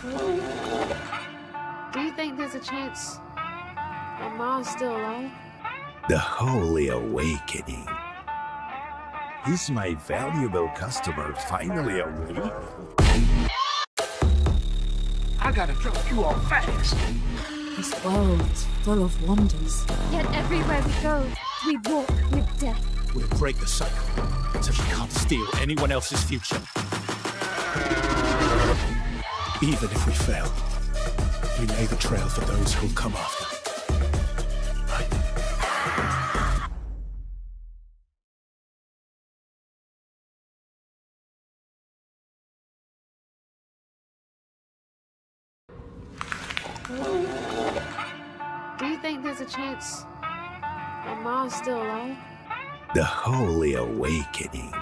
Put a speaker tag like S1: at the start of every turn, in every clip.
S1: Do you think there's a chance that Ma's still alive?
S2: The Holy Awakening. Is my valuable customer finally awake?
S3: I gotta drop you off fast.
S4: This world is full of wonders.
S1: Yet everywhere we go, we walk with death.
S3: We'll break the cycle until she can't steal anyone else's future. Even if we fail, we lay the trail for those who'll come after.
S1: Do you think there's a chance that Ma's still alive?
S2: The Holy Awakening.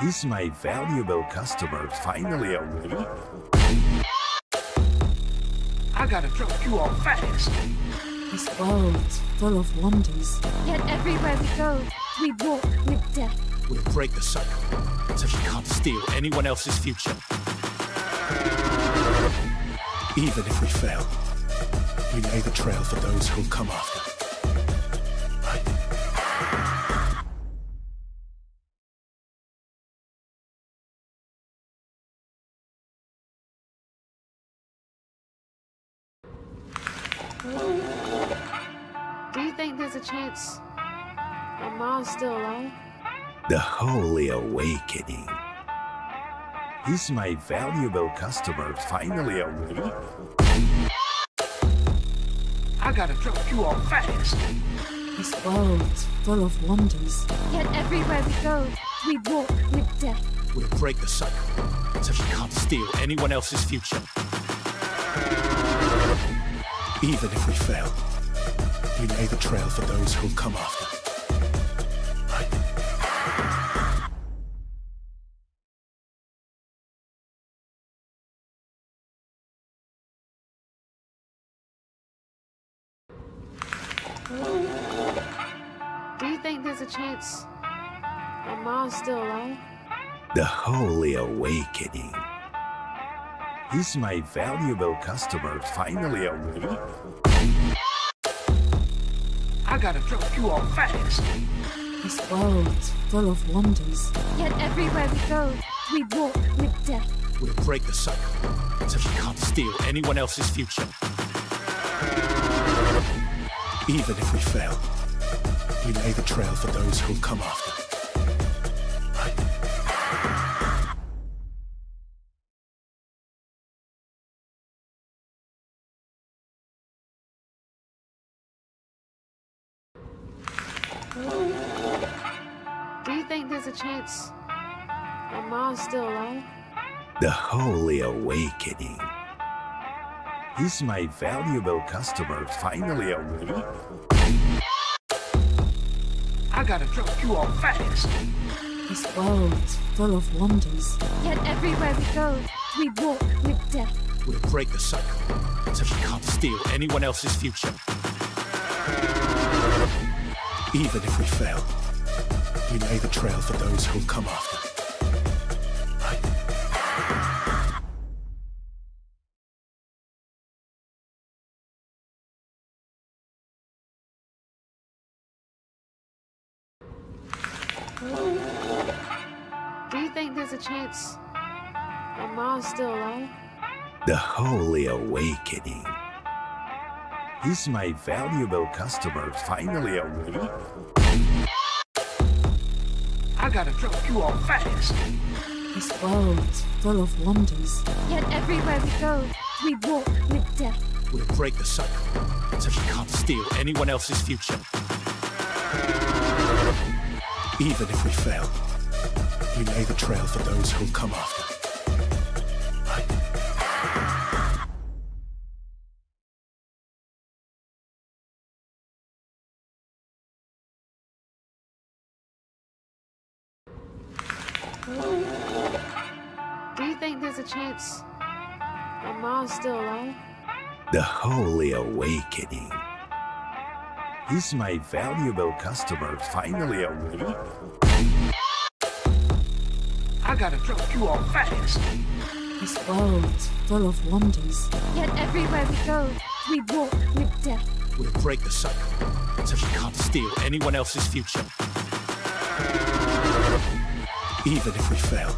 S2: Is my valuable customer finally awake?
S3: I gotta drop you off fast.
S4: This world is full of wonders.
S1: Yet everywhere we go, we walk with death.
S3: We'll break the cycle until she can't steal anyone else's future. Even if we fail, we lay the trail for those who'll come after.
S1: Do you think there's a chance that Ma's still alive?
S2: The Holy Awakening. Is my valuable customer finally awake?
S3: I gotta drop you off fast.
S4: This world is full of wonders.
S1: Yet everywhere we go, we walk with death.
S3: We'll break the cycle until she can't steal anyone else's future. Even if we fail, we lay the trail for those who'll come after.
S1: Do you think there's a chance that Ma's still alive?
S2: The Holy Awakening. Is my valuable customer finally awake?
S3: I gotta drop you off fast.
S4: This world is full of wonders.
S1: Yet everywhere we go, we walk with death.
S3: We'll break the cycle until she can't steal anyone else's future. Even if we fail, we lay the trail for those who'll come after.
S1: Do you think there's a chance that Ma's still alive?
S2: The Holy Awakening. Is my valuable customer finally awake?
S3: I gotta drop you off fast.
S4: This world is full of wonders.
S1: Yet everywhere we go, we walk with death.
S3: We'll break the cycle until she can't steal anyone else's future. Even if we fail, we lay the trail for those who'll come after.
S1: Do you think there's a chance that Ma's still alive?
S2: The Holy Awakening. Is my valuable customer finally awake?
S3: I gotta drop you off fast.
S4: This world is full of wonders.
S1: Yet everywhere we go, we walk with death.
S3: We'll break the cycle until she can't steal anyone else's future. Even if we fail, we lay the trail for those who'll come after.
S1: Do you think there's a chance that Ma's still alive?
S2: The Holy Awakening. Is my valuable customer finally awake?
S3: I gotta drop you off fast.
S4: This world is full of wonders.
S1: Yet everywhere we go, we walk with death.
S3: We'll break the cycle so we can't steal anyone else's future. Even if we fail,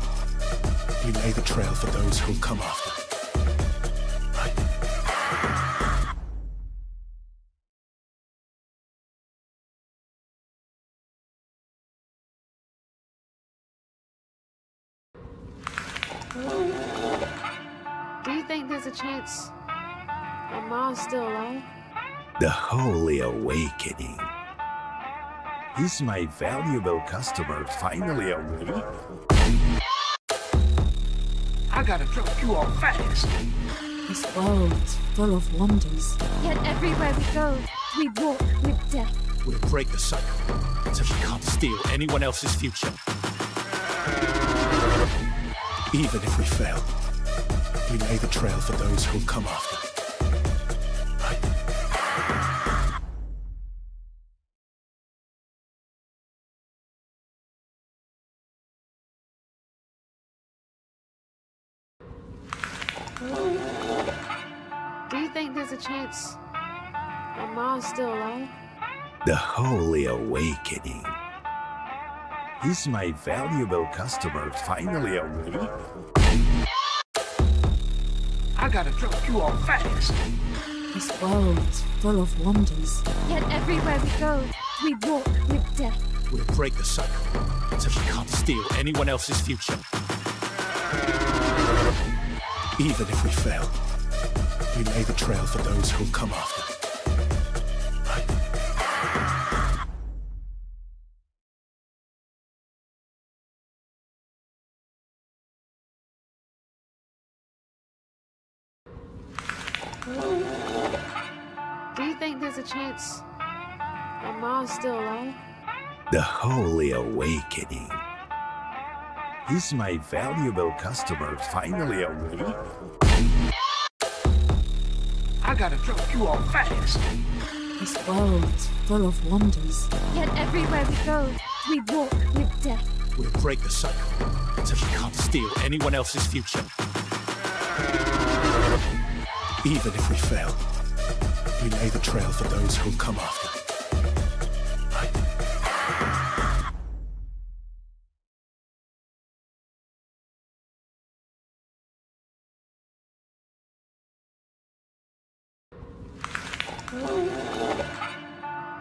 S3: we lay the trail for those who'll come after.
S1: Do you think there's a chance that Ma's still alive?
S2: The Holy Awakening. Is my valuable customer finally awake?
S5: I gotta drop you off fast.
S4: This world is full of wonders.
S1: Yet everywhere we go, we walk with death.
S3: We'll break the cycle so we can't steal anyone else's future. Even if we fail, we lay the trail for those who'll come after.
S1: Do you think there's a chance that Ma's still alive?
S2: The Holy Awakening. Is my valuable customer finally awake?
S5: I gotta drop you off fast.
S4: This world is full of wonders.
S1: Yet everywhere we go, we walk with death.
S3: We'll break the cycle so we can't steal anyone else's future. Even if we fail, we lay the trail for those who'll come after.
S1: Do you think there's a chance that Ma's still alive?
S2: The Holy Awakening. Is my valuable customer finally awake?
S5: I gotta drop you off fast.
S4: This world is full of wonders.
S1: Yet everywhere we go, we walk with death.
S3: We'll break the cycle so we can't steal anyone else's future. Even if we fail, we lay the trail for those who'll come after.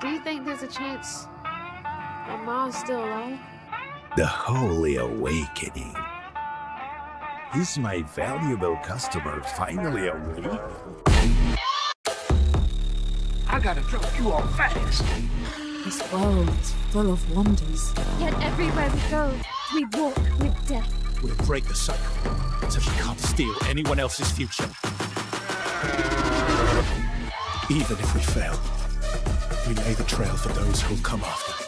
S1: Do you think there's a chance that Ma's still alive?
S2: The Holy Awakening. Is my valuable customer finally awake?
S5: I gotta drop you off fast.
S4: This world is full of wonders.
S1: Yet everywhere we go, we walk with death.
S3: We'll break the cycle so we can't steal anyone else's future. Even if we fail, we lay the trail for those who'll come after.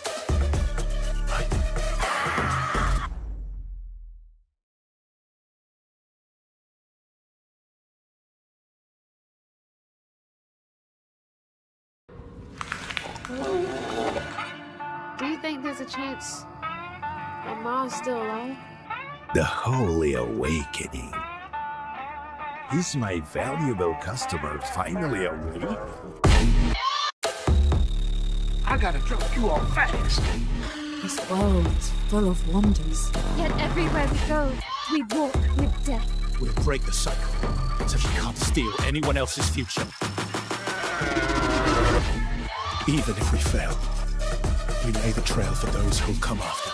S1: Do you think there's a chance that Ma's still alive?
S2: The Holy Awakening. Is my valuable customer finally awake?
S5: I gotta drop you off fast.
S4: This world is full of wonders.
S1: Yet everywhere we go, we walk with death.
S3: We'll break the cycle so we can't steal anyone else's future. Even if we fail, we lay the trail for those who'll come after.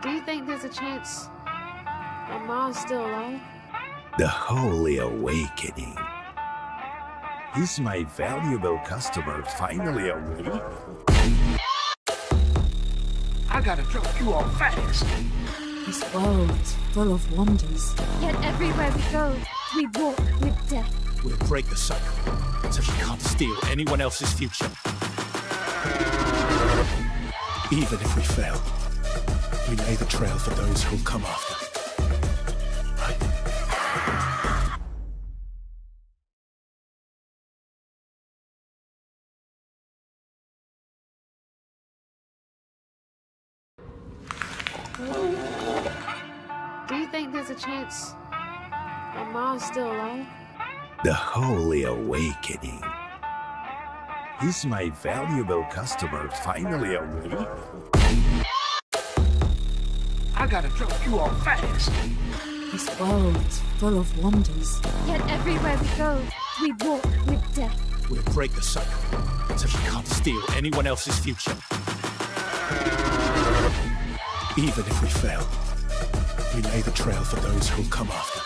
S1: Do you think there's a chance that Ma's still alive?
S2: The Holy Awakening. Is my valuable customer finally awake?
S5: I gotta drop you off fast.
S4: This world is full of wonders.
S1: Yet everywhere we go, we walk with death.
S3: We'll break the cycle so we can't steal anyone else's future. Even if we fail, we lay the trail for those who'll come after.
S1: there's a chance that Ma's still alive?
S2: The Holy Awakening. Is my valuable customer finally awake?
S5: I gotta drop you off fast.
S4: This world is full of wonders.
S6: Yet everywhere we go, we walk with death.
S3: We'll break the cycle so we can't steal anyone else's future. Even if we fail, we lay the trail for those who'll come after.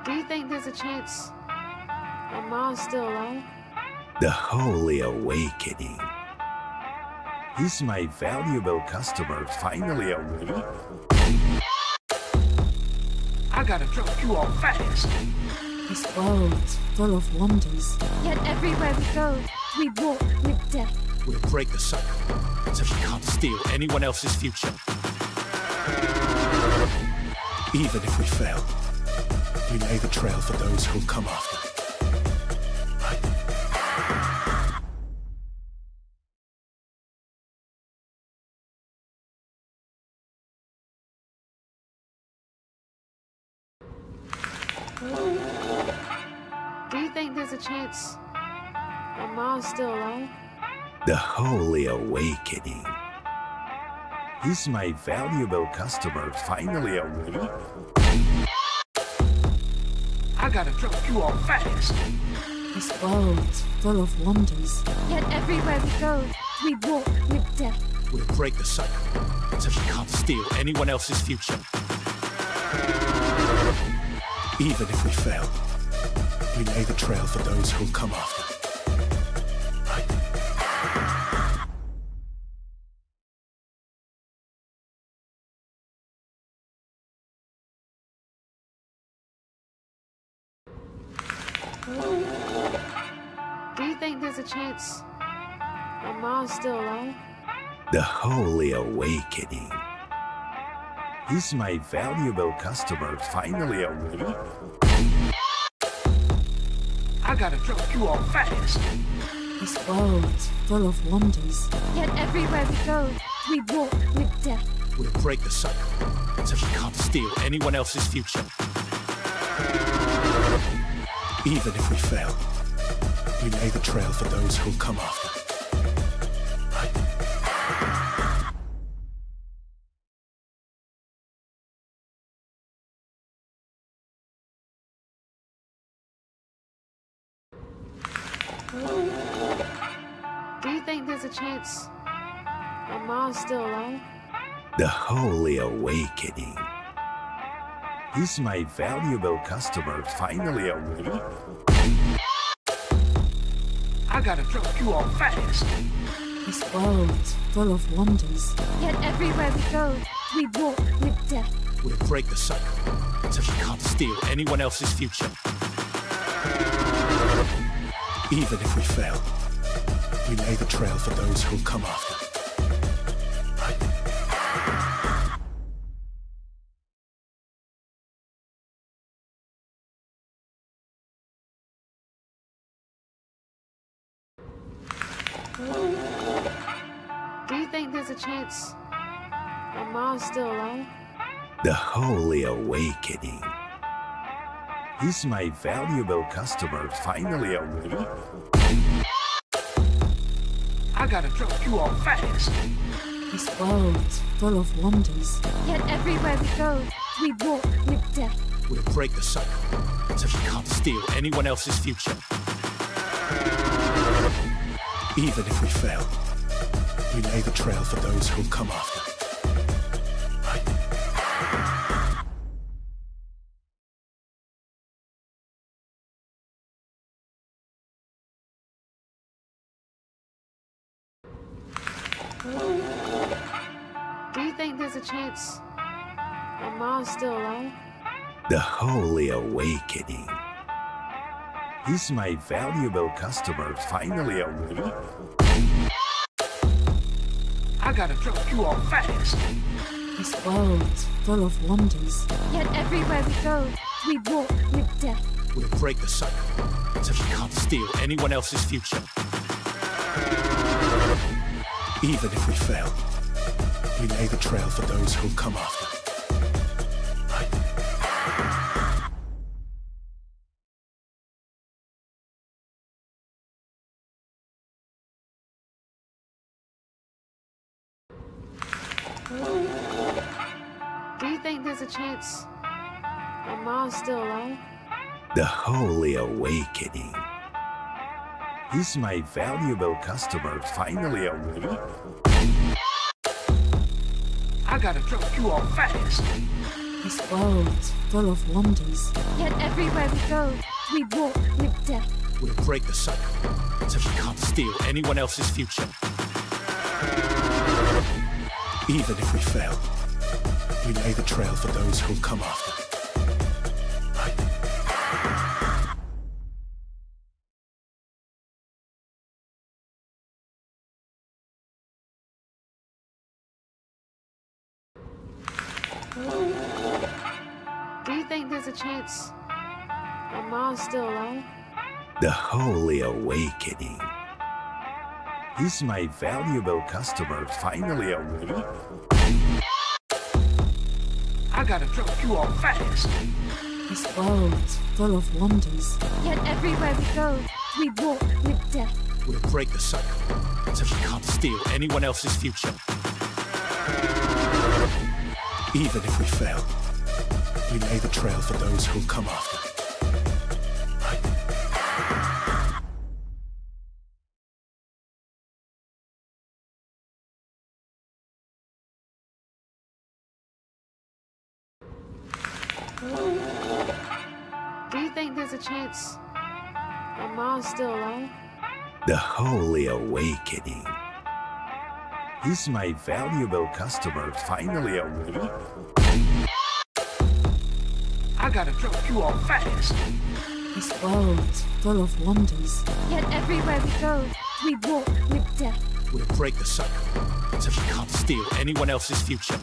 S1: Do you think there's a chance that Ma's still alive?
S2: The Holy Awakening. Is my valuable customer finally awake?
S5: I gotta drop you off fast.
S4: This world is full of wonders.
S6: Yet everywhere we go, we walk with death.
S3: We'll break the cycle so we can't steal anyone else's future. Even if we fail, we lay the trail for those who'll come after.
S1: Do you think there's a chance that Ma's still alive?
S2: The Holy Awakening. Is my valuable customer finally awake?
S5: I gotta drop you off fast.
S4: This world is full of wonders.
S6: Yet everywhere we go, we walk with death.
S3: We'll break the cycle so we can't steal anyone else's future. Even if we fail, we lay the trail for those who'll come after.
S1: Do you think there's a chance that Ma's still alive?
S2: The Holy Awakening. Is my valuable customer finally awake?
S5: I gotta drop you off fast.
S4: This world is full of wonders.
S6: Yet everywhere we go, we walk with death.
S3: We'll break the cycle so we can't steal anyone else's future. Even if we fail, we lay the trail for those who'll come after.
S1: Do you think there's a chance that Ma's still alive?
S2: The Holy Awakening. Is my valuable customer finally awake?
S5: I gotta drop you off fast.
S4: This world is full of wonders.
S6: Yet everywhere we go, we walk with death.
S3: We'll break the cycle so we can't steal anyone else's future. Even if we fail, we lay the trail for those who'll come after.
S1: Do you think there's a chance that Ma's still alive?
S2: The Holy Awakening. Is my valuable customer finally awake?
S5: I gotta drop you off fast.
S4: This world is full of wonders.
S6: Yet everywhere we go, we walk with death.
S3: We'll break the cycle so we can't steal anyone else's future. Even if we fail, we lay the trail for those who'll come after.
S1: Do you think there's a chance that Ma's still alive?
S2: The Holy Awakening. Is my valuable customer finally awake?
S5: I gotta drop you off fast.
S4: This world is full of wonders.
S6: Yet everywhere we go, we walk with death.
S3: We'll break the cycle until we can't steal anyone else's future. Even if we fail, we lay the trail for those who'll come after.
S1: Do you think there's a chance that Ma's still alive?
S2: The Holy Awakening. Is my valuable customer finally awake?
S5: I gotta drop you off fast.
S4: This world is full of wonders.
S6: Yet everywhere we go, we walk with death.
S3: We'll break the cycle until we can't steal anyone else's future. Even if we fail, we lay the trail for those who'll come after.
S1: Do you think there's a chance that Ma's still alive?
S2: The Holy Awakening. Is my valuable customer finally awake?
S5: I gotta drop you off fast.
S4: This world is full of wonders.
S6: Yet everywhere we go, we walk with death.
S3: We'll break the cycle until we can't steal anyone else's future. Even if we fail, we lay the trail for those who'll come after.
S1: Do you think there's a chance that Ma's still alive?
S2: The Holy Awakening. Is my valuable customer finally awake?
S5: I gotta drop you off fast.
S4: This world is full of wonders.
S6: Yet everywhere we go, we walk with death.
S3: We'll break the cycle until we can't steal anyone else's future.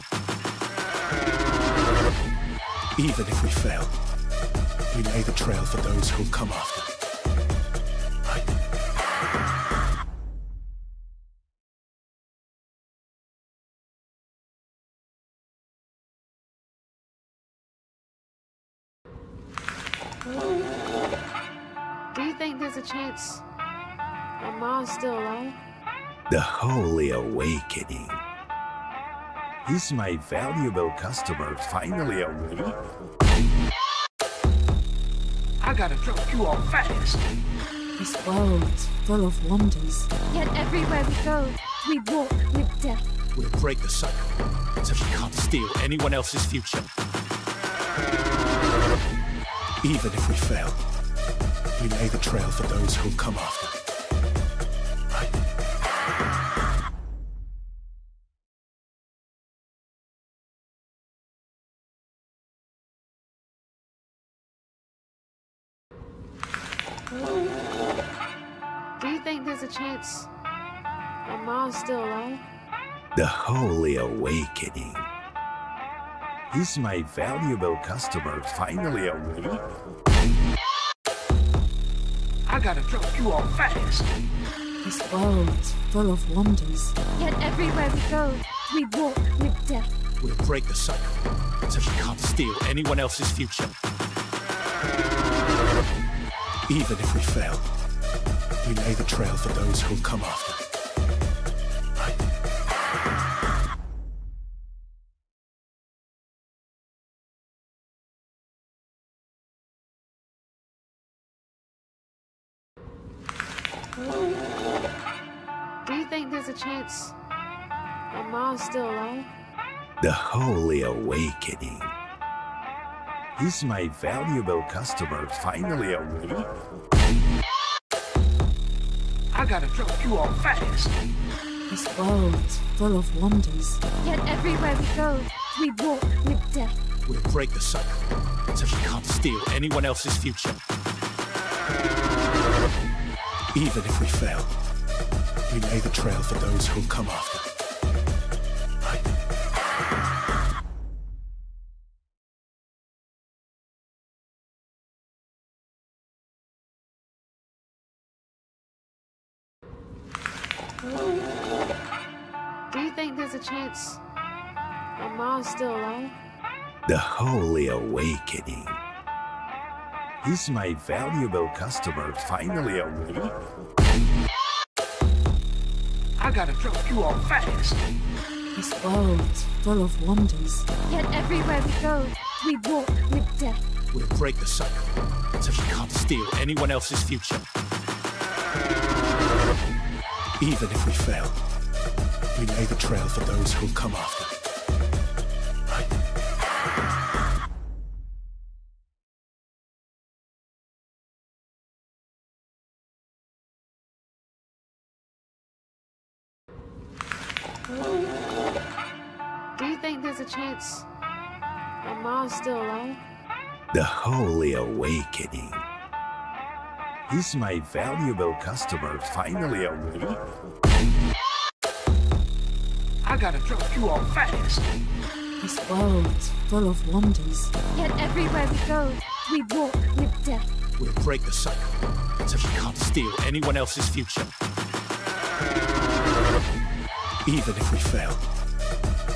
S3: Even if we fail, we lay the trail for those who'll come after.
S1: Do you think there's a chance that Ma's still alive?
S2: The Holy Awakening. Is my valuable customer finally awake?
S5: I gotta drop you off fast.
S4: This world is full of wonders.
S6: Yet everywhere we go, we walk with death.
S3: We'll break the cycle until we can't steal anyone else's future. Even if we fail, we lay the trail for those who'll come after.
S1: Do you think there's a chance that Ma's still alive?
S2: The Holy Awakening. Is my valuable customer finally awake?
S5: I gotta drop you off fast.
S4: This world is full of wonders.
S6: Yet everywhere we go, we walk with death.
S3: We'll break the cycle until we can't steal anyone else's future. Even if we fail, we lay the trail for those who'll come after.
S1: Do you think there's a chance that Ma's still alive?
S2: The Holy Awakening. Is my valuable customer finally awake?
S5: I gotta drop you off fast.
S4: This world is full of wonders.
S6: Yet everywhere we go, we walk with death.
S3: We'll break the cycle until we can't steal anyone else's future. Even if we fail, we lay the trail for those who'll come after.
S1: Do you think there's a chance that Ma's still alive?
S2: The Holy Awakening. Is my valuable customer finally awake?
S5: I gotta drop you off fast.
S4: This world's full of wonders.
S6: Yet everywhere we go, we walk with death.
S3: We'll break the cycle until she can't steal anyone else's future. Even if we fail, we lay the trail for those who'll come after.
S1: Do you think there's a chance that Ma's still alive?
S2: The Holy Awakening. Is my valuable customer finally awake?
S5: I gotta drop you off fast.
S4: This world's full of wonders.
S6: Yet everywhere we go, we walk with death.
S3: We'll break the cycle until she can't steal anyone else's future. Even if we fail,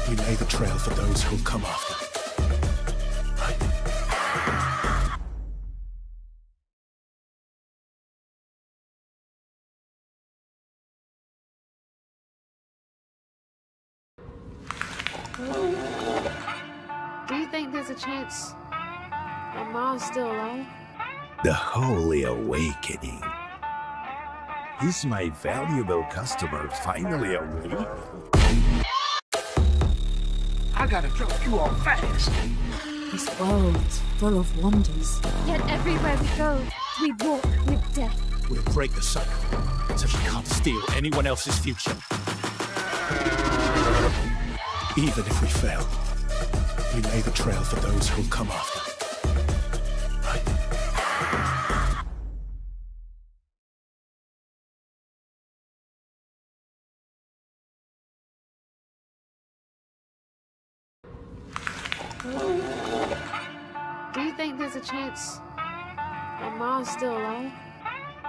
S3: we lay the trail for those who'll come after.
S1: Do you think there's a chance that Ma's still alive?
S2: The Holy Awakening. Is my valuable customer finally awake?
S5: I gotta drop you off fast.
S4: This world's full of wonders.
S6: Yet everywhere we go, we walk with death.
S3: We'll break the cycle until she can't steal anyone else's future. Even if we fail, we lay the trail for those who'll come after.
S1: Do you think there's a chance that Ma's still alive?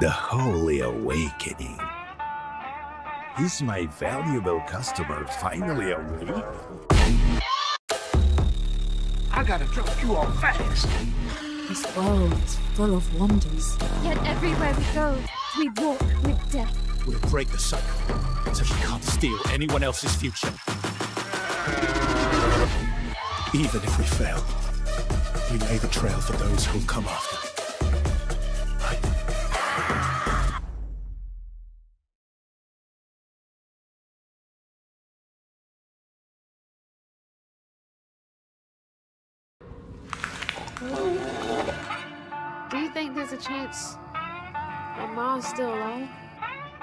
S2: The Holy Awakening. Is my valuable customer finally awake?
S5: I gotta drop you off fast.
S4: This world's full of wonders.
S6: Yet everywhere we go, we walk with death.
S3: We'll break the cycle until she can't steal anyone else's future. Even if we fail, we lay the trail for those who'll come after.
S1: Do you think there's a chance that Ma's still alive?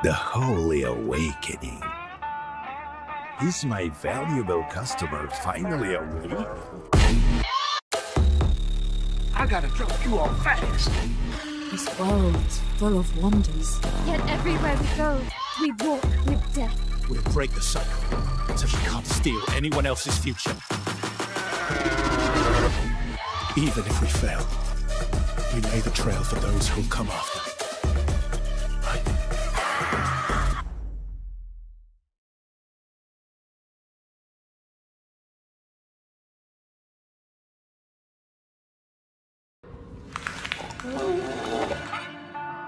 S2: The Holy Awakening. Is my valuable customer finally awake?
S5: I gotta drop you off fast.
S4: This world's full of wonders.
S6: Yet everywhere we go, we walk with death.
S3: We'll break the cycle until she can't steal anyone else's future. Even if we fail, we lay the trail for those who'll come after.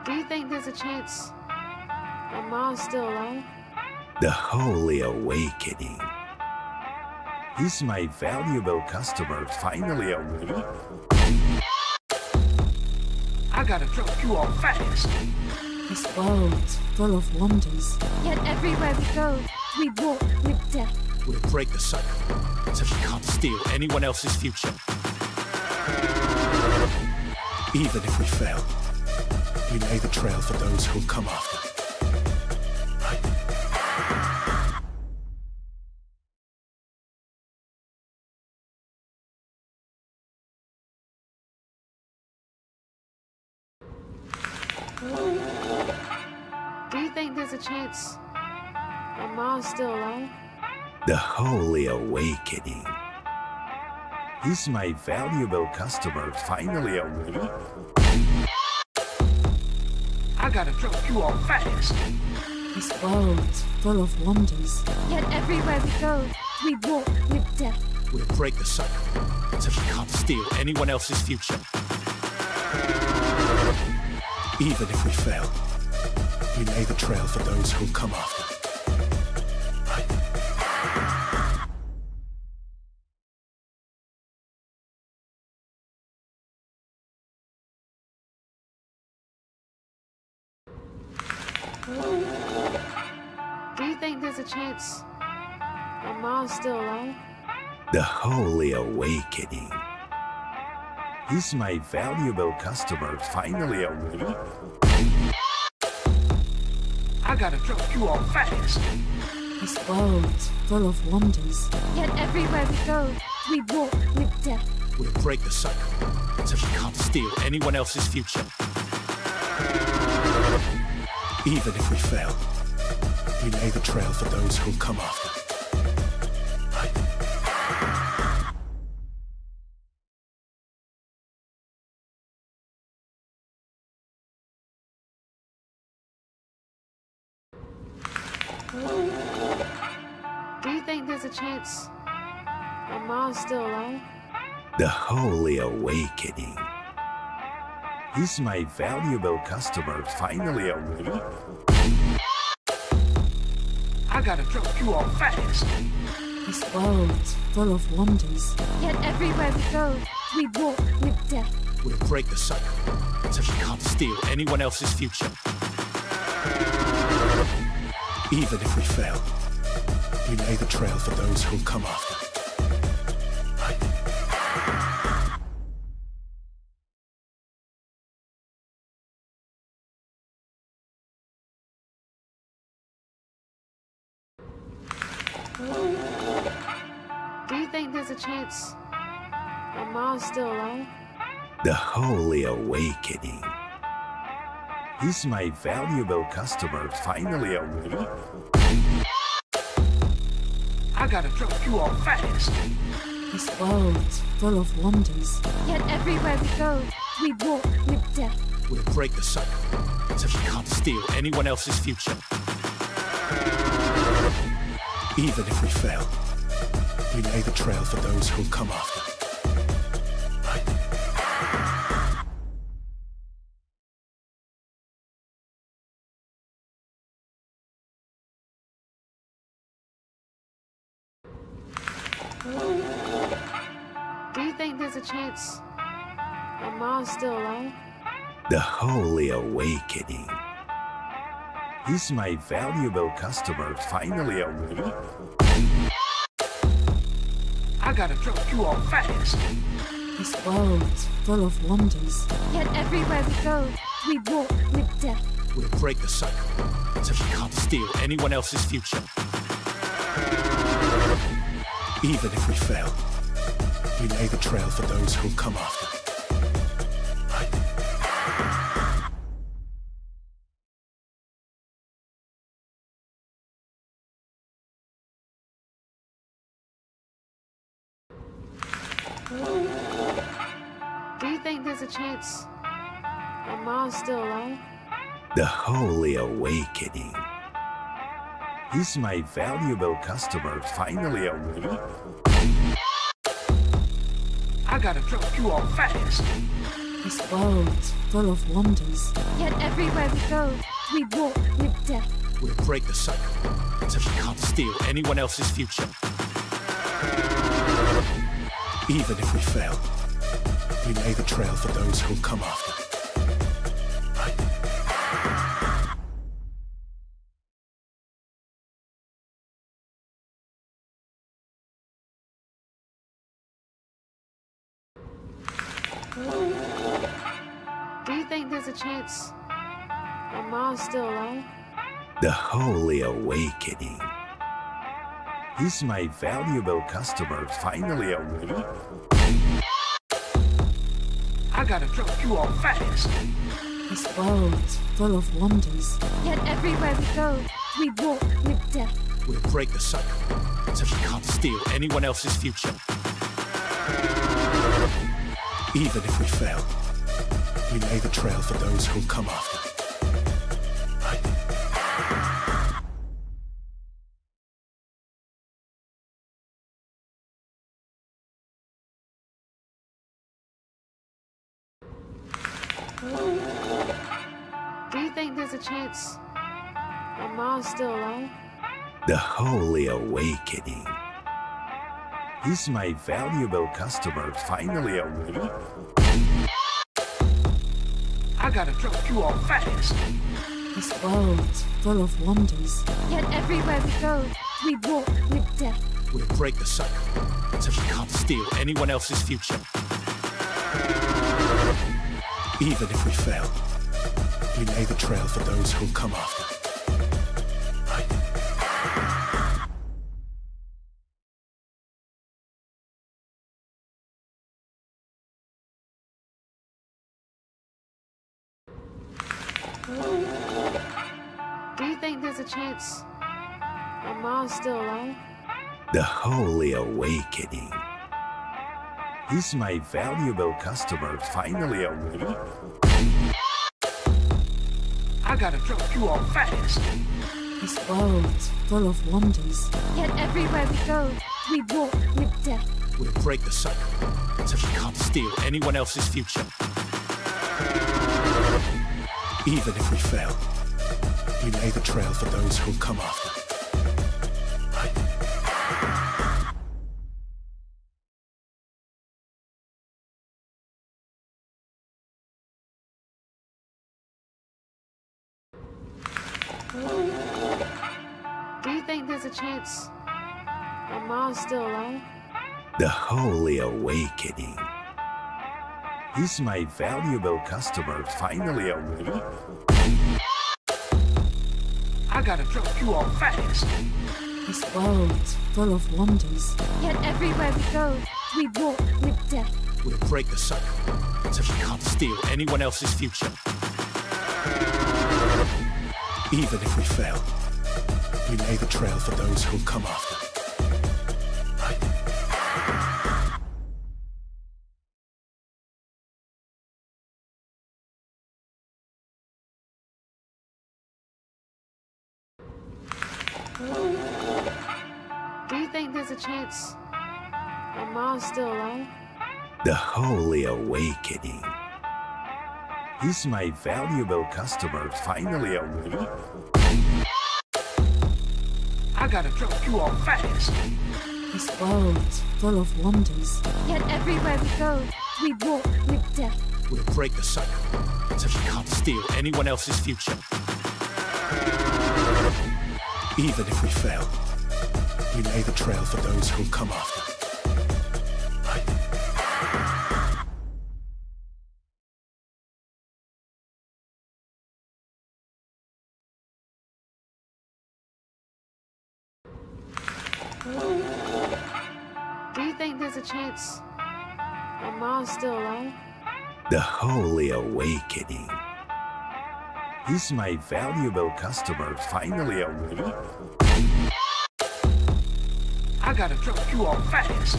S1: Do you think there's a chance that Ma's still alive?
S2: The Holy Awakening. Is my valuable customer finally awake?
S5: I gotta drop you off fast.
S4: This world's full of wonders.
S6: Yet everywhere we go, we walk with death.
S3: We'll break the cycle until she can't steal anyone else's future. Even if we fail, we lay the trail for those who'll come after.
S1: Do you think there's a chance that Ma's still alive?
S2: The Holy Awakening. Is my valuable customer finally awake?
S5: I gotta drop you off fast.
S4: This world is full of wonders.
S6: Yet everywhere we go, we walk with death.
S3: We'll break the cycle until we can't steal anyone else's future. Even if we fail, we lay the trail for those who'll come after.
S1: Do you think there's a chance that Ma's still alive?
S2: The Holy Awakening. Is my valuable customer finally awake?
S5: I gotta drop you off fast.
S4: This world is full of wonders.
S6: Yet everywhere we go, we walk with death.
S3: We'll break the cycle until we can't steal anyone else's future. Even if we fail, we lay the trail for those who'll come after.
S1: Do you think there's a chance that Ma's still alive?
S2: The Holy Awakening. Is my valuable customer finally awake?
S5: I gotta drop you off fast.
S4: This world is full of wonders.
S6: Yet everywhere we go, we walk with death.
S3: We'll break the cycle until we can't steal anyone else's future. Even if we fail, we lay the trail for those who'll come after.
S1: Do you think there's a chance that Ma's still alive?
S2: The Holy Awakening. Is my valuable customer finally awake?
S5: I gotta drop you off fast.
S4: This world is full of wonders.
S6: Yet everywhere we go, we walk with death.
S3: We'll break the cycle until we can't steal anyone else's future. Even if we fail, we lay the trail for those who'll come after.
S1: Do you think there's a chance that Ma's still alive?
S2: The Holy Awakening. Is my valuable customer finally awake?
S5: I gotta drop you off fast.
S4: This world is full of wonders.
S6: Yet everywhere we go, we walk with death.
S3: We'll break the cycle until we can't steal anyone else's future. Even if we fail, we lay the trail for those who'll come after.
S1: Do you think there's a chance that Ma's still alive?
S2: The Holy Awakening. Is my valuable customer finally awake?
S5: I gotta drop you off fast.
S4: This world is full of wonders.
S6: Yet everywhere we go, we walk with death.
S3: We'll break the cycle until we can't steal anyone else's future. Even if we fail, we lay the trail for those who'll come after.
S1: Do you think there's a chance that Ma's still alive?
S2: The Holy Awakening. Is my valuable customer finally awake?
S5: I gotta drop you off fast.
S4: This world is full of wonders.
S6: Yet everywhere we go, we walk with death.
S3: We'll break the cycle until we can't steal anyone else's future. Even if we fail, we lay the trail for those who'll come after.
S1: Do you think there's a chance that Ma's still alive?
S2: The Holy Awakening. Is my valuable customer finally awake?
S5: I gotta drop you off fast.
S4: This world is full of wonders.
S6: Yet everywhere we go, we walk with death.
S3: We'll break the cycle so we can't steal anyone else's future. Even if we fail, we lay the trail for those who'll come after.
S1: Do you think there's a chance that Ma's still alive?
S2: The Holy Awakening. Is my valuable customer finally awake?
S5: I gotta drop you off fast.
S4: This world is full of wonders.
S6: Yet everywhere we go, we walk with death.
S3: We'll break the cycle so we can't steal anyone else's future. Even if we fail, we lay the trail for those who'll come after.
S1: Do you think there's a chance that Ma's still alive?
S2: The Holy Awakening. Is my valuable customer finally awake?
S5: I gotta drop you off fast.
S4: This world is full of wonders.
S6: Yet everywhere we go, we walk with death.
S3: We'll break the cycle so we can't steal anyone else's future. Even if we fail, we lay the trail for those who'll come after.
S1: Do you think there's a chance that Ma's still alive?
S2: The Holy Awakening. Is my valuable customer finally awake?
S5: I gotta drop you off fast.
S4: This world is full of wonders.
S6: Yet everywhere we go, we walk with death.
S3: We'll break the cycle so we can't steal anyone else's future. Even if we fail, we lay the trail for those who'll come after.
S1: Do you think there's a chance that Ma's still alive?
S2: The Holy Awakening. Is my valuable customer finally awake?
S5: I gotta drop you off fast.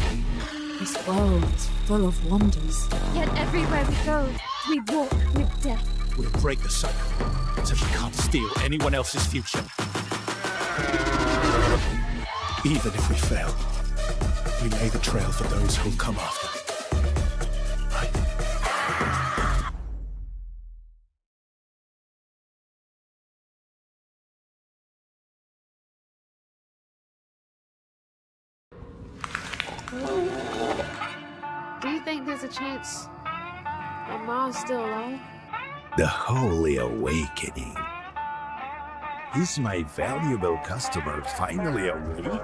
S4: This world is full of wonders.
S6: Yet everywhere we go, we walk with death.
S3: We'll break the cycle so we can't steal anyone else's future. Even if we fail, we lay the trail for those who'll come after.
S1: Do you think there's a chance that Ma's still alive?
S2: The Holy Awakening. Is my valuable customer finally awake?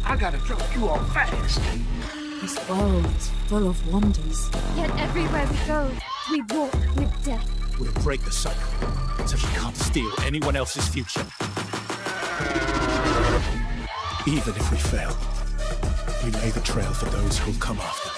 S5: I gotta drop you off fast.
S4: This world is full of wonders.
S6: Yet everywhere we go, we walk with death.
S3: We'll break the cycle so we can't steal anyone else's future. Even if we fail, we lay the trail for those who'll come after.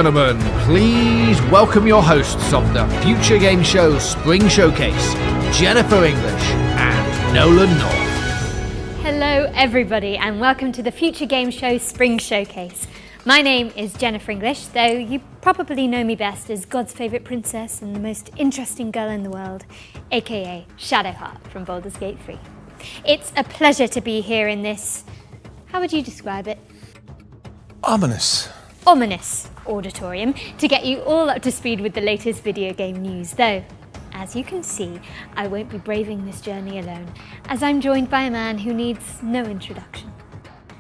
S7: gentlemen, please welcome your hosts of the Future Game Show Spring Showcase, Jennifer English and Nolan North.
S8: Hello everybody and welcome to the Future Game Show Spring Showcase. My name is Jennifer English, though you probably know me best as God's favourite princess and the most interesting girl in the world, aka Shadowheart from Baldur's Gate 3. It's a pleasure to be here in this, how would you describe it?
S3: Ominous
S8: auditorium to get you all up to speed with the latest video game news, though, as you can see, I won't be braving this journey alone, as I'm joined by a man who needs no introduction.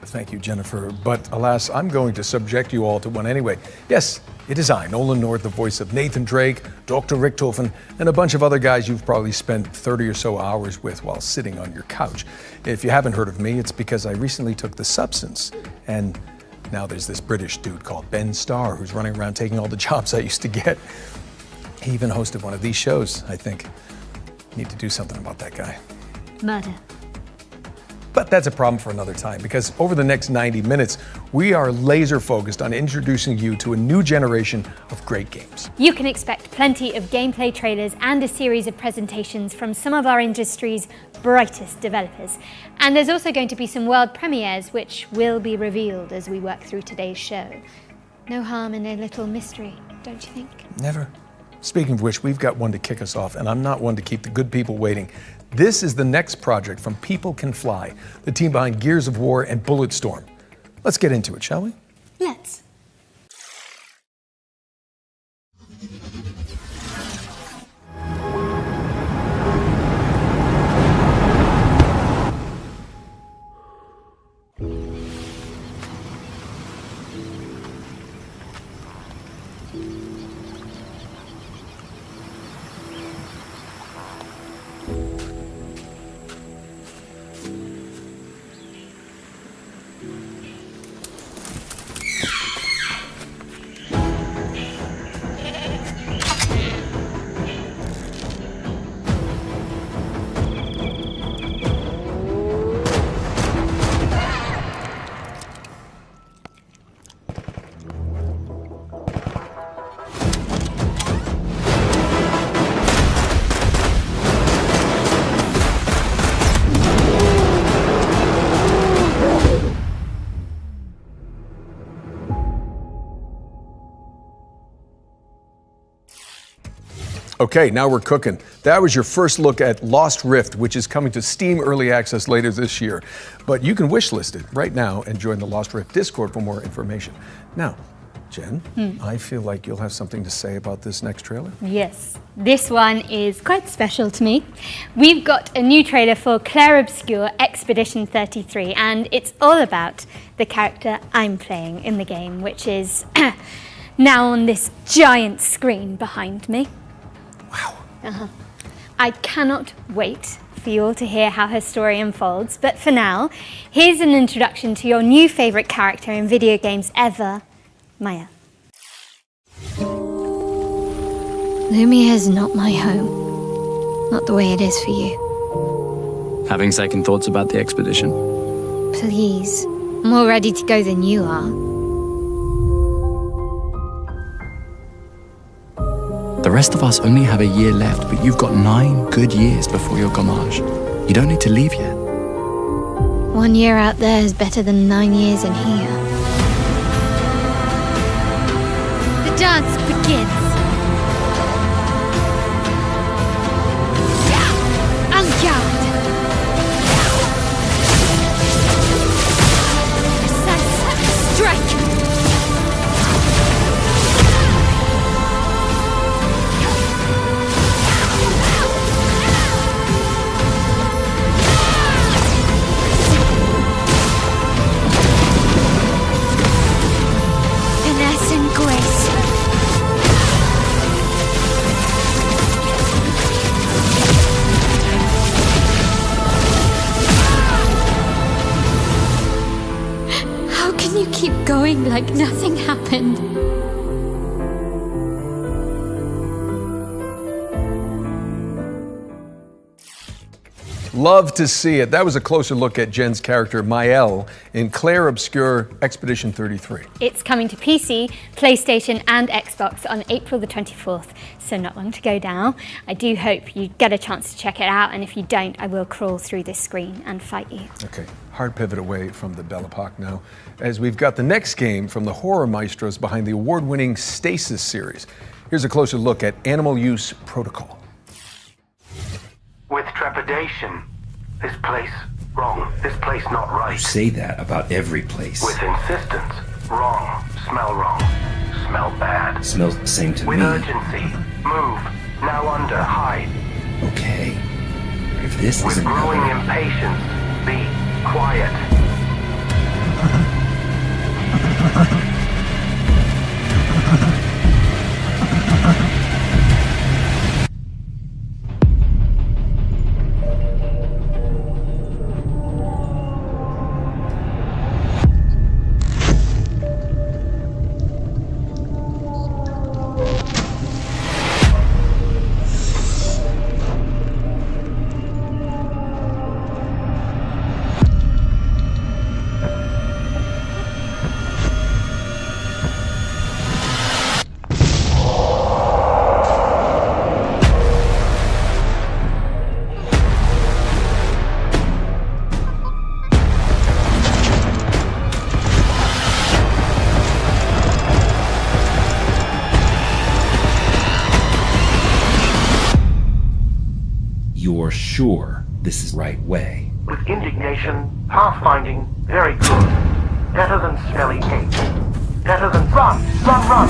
S3: Thank you, Jennifer. But alas, I'm going to subject you all to one anyway. Yes, it is I, Nolan North, the voice of Nathan Drake, Dr. Richtofen, and a bunch of other guys you've probably spent 30 or so hours with while sitting on your couch. If you haven't heard of me, it's because I recently took the substance, and now there's this British dude called Ben Starr who's running around taking all the jobs I used to get. He even hosted one of these shows, I think. Need to do something about that guy.
S8: Murder.
S3: But that's a problem for another time, because over the next 90 minutes, we are laser focused on introducing you to a new generation of great games.
S8: You can expect plenty of gameplay trailers and a series of presentations from some of our industry's brightest developers. And there's also going to be some world premieres which will be revealed as we work through today's show. No harm in a little mystery, don't you think?
S3: Never. Speaking of which, we've got one to kick us off, and I'm not one to keep the good people waiting. This is the next project from People Can Fly, the team behind Gears of War and Bulletstorm. Let's get into it, shall we?
S8: Let's.
S3: Okay, now we're cooking. That was your first look at Lost Rift, which is coming to Steam Early Access later this year. But you can wishlist it right now and join the Lost Rift Discord for more information. Now, Jen, I feel like you'll have something to say about this next trailer.
S8: Yes, this one is quite special to me. We've got a new trailer for Clair Obscur Expedition 33, and it's all about the character I'm playing in the game, which is now on this giant screen behind me.
S3: Wow.
S8: I cannot wait for you all to hear how her story unfolds, but for now, here's an introduction to your new favourite character in video games ever, Maya.
S9: Lumia's not my home. Not the way it is for you.
S10: Having second thoughts about the expedition?
S9: Please. I'm more ready to go than you are.
S10: The rest of us only have a year left, but you've got 9 good years before your gommage. You don't need to leave yet.
S9: 1 year out there is better than 9 years in here.
S8: The dance begins. En-garde. Precise strike. Keep going like nothing happened.
S3: Love to see it. That was a closer look at Jen's character, Maëlle, in Clair, Obscur, Expedition 33.
S8: It's coming to PC, PlayStation and Xbox on April the 24th, so not long to go now. I do hope you get a chance to check it out, and if you don't, I will crawl through this screen and fight you.
S3: Okay, hard pivot away from the Belle Epoque now, as we've got the next game from the horror maestros behind the award-winning Stasis series. Here's a closer look at Animal Use Protocol.
S11: With trepidation. This place wrong. This place not right.
S12: You say that about every place.
S11: With insistence. Wrong. Smell wrong. Smell bad.
S12: Smells the same to
S11: With
S12: me.
S11: urgency. Move. Now under. Hide.
S12: Okay. If this
S11: With
S12: isn't
S11: growing impatience. Be quiet.
S12: You're sure this is the right way?
S11: With indignation. Pathfinding. Very good. Better than smelly hate. Better than run. Run, run.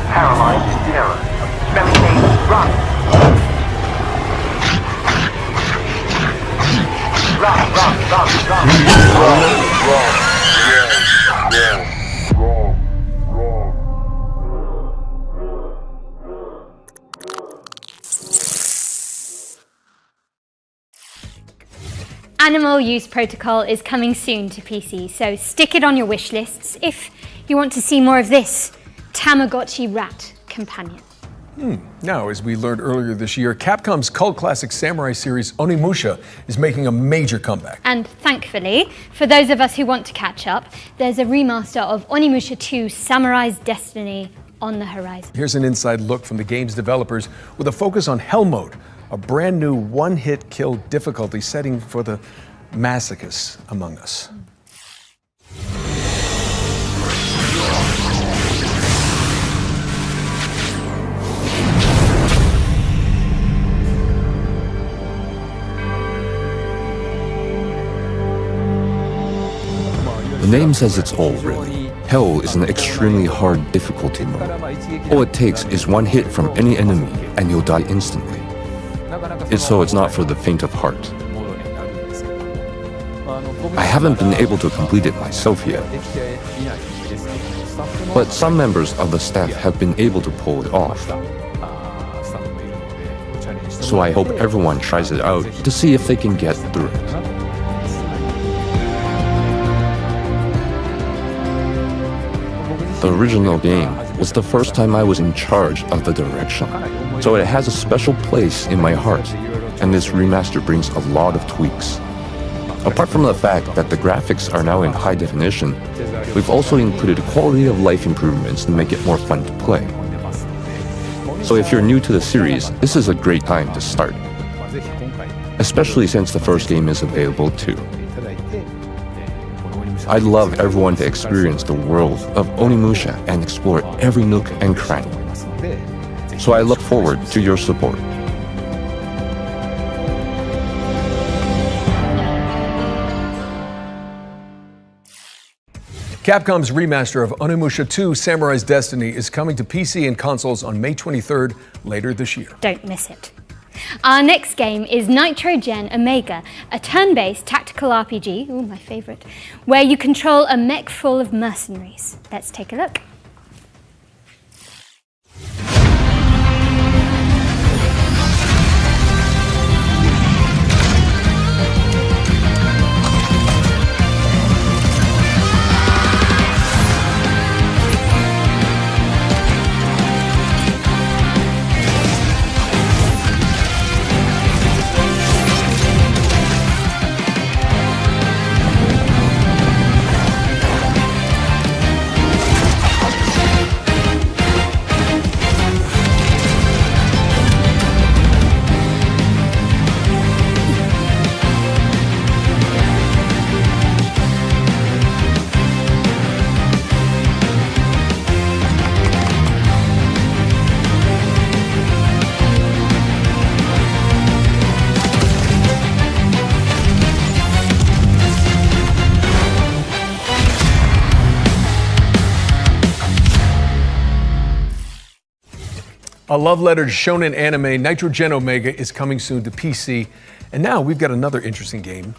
S11: Paralyzed in terror. Smelly hate. Run. Run, run, run, run.
S8: Animal Use Protocol is coming soon to PC, so stick it on your wish lists if you want to see more of this Tamagotchi rat companion.
S3: Now, as we learned earlier this year, Capcom's cult classic samurai series Onimusha is making a major comeback.
S8: And thankfully, for those of us who want to catch up, there's a remaster of Onimusha 2 Samurai's Destiny on the horizon.
S3: Here's an inside look from the game's developers with a focus on Hell Mode, a brand new one-hit kill difficulty setting for the masochists among us.
S13: The name says it's all, really. Hell is an extremely hard difficulty mode. All it takes is one hit from any enemy and you'll die instantly. So it's not for the faint of heart. I haven't been able to complete it myself yet, but some members of the staff have been able to pull it off. So I hope everyone tries it out to see if they can get through it. The original game was the first time I was in charge of the direction, so it has a special place in my heart, and this remaster brings a lot of tweaks. Apart from the fact that the graphics are now in high definition, we've also included quality of life improvements to make it more fun to play. So if you're new to the series, this is a great time to start, especially since the first game is available too. I'd love everyone to experience the world of Onimusha and explore every nook and cranny. So I look forward to your support.
S3: Capcom's remaster of Onimusha 2 Samurai's Destiny is coming to PC and consoles on May 23rd, later this year.
S8: Don't miss it. Our next game is Nitrogen Omega, a turn-based tactical RPG, ooh, my favorite, where you control a mech full of mercenaries. Let's take a look.
S3: A love letter to shonen anime, Nitrogen Omega is coming soon to PC. And now we've got another interesting game.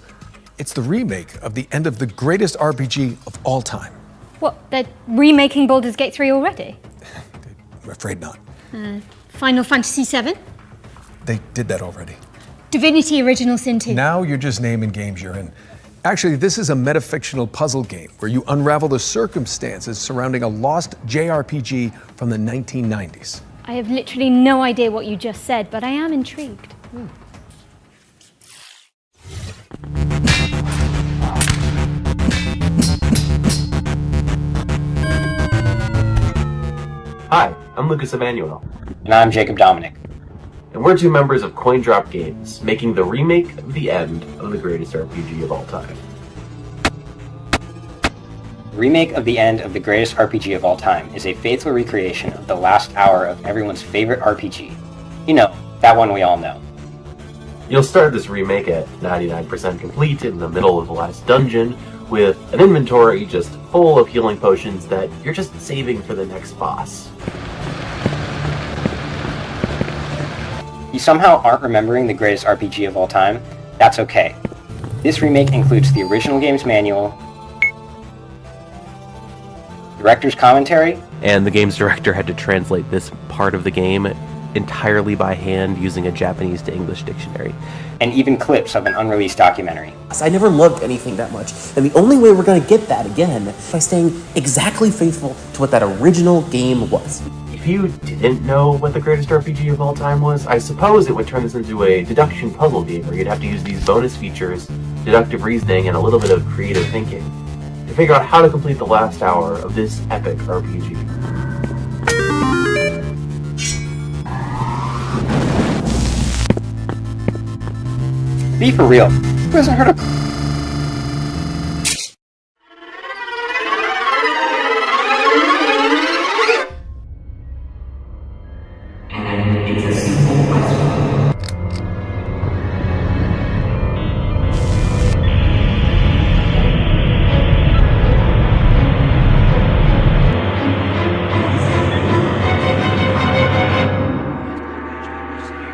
S3: It's the remake of the end of the greatest RPG of all time.
S8: What, they're remaking Baldur's Gate 3 already?
S3: I'm afraid not.
S8: Final Fantasy 7?
S3: They did that already.
S8: Divinity Original Sin 2?
S3: Now you're just naming games you're in. Actually, this is a metafictional puzzle game where you unravel the circumstances surrounding a lost JRPG from the 1990s.
S8: I have literally no idea what you just said, but I am intrigued.
S14: Hi, I'm Lucas Emanuel.
S15: And I'm Jacob Dominic.
S14: And we're two members of CoinDrop Games, making the remake of the end of the greatest RPG of all time.
S15: Remake of the end of the greatest RPG of all time is a faithful recreation of the last hour of everyone's favorite RPG. You know, that one we all know.
S14: You'll start this remake at 99% complete in the middle of the last dungeon, with an inventory just full of healing potions that you're just saving for the next boss.
S15: You somehow aren't remembering the greatest RPG of all time? That's okay. This remake includes the original game's manual, director's commentary,
S16: and the game's director had to translate this part of the game entirely by hand using a Japanese to English dictionary.
S15: and even clips of an unreleased documentary.
S17: I never loved anything that much, and the only way we're going to get that again by staying exactly faithful to what that original game was.
S14: If you didn't know what the greatest RPG of all time was, I suppose it would turn this into a deduction puzzle game where you'd have to use these bonus features, deductive reasoning, and a little bit of creative thinking to figure out how to complete the last hour of this epic RPG.
S15: Be for real. Who hasn't heard of...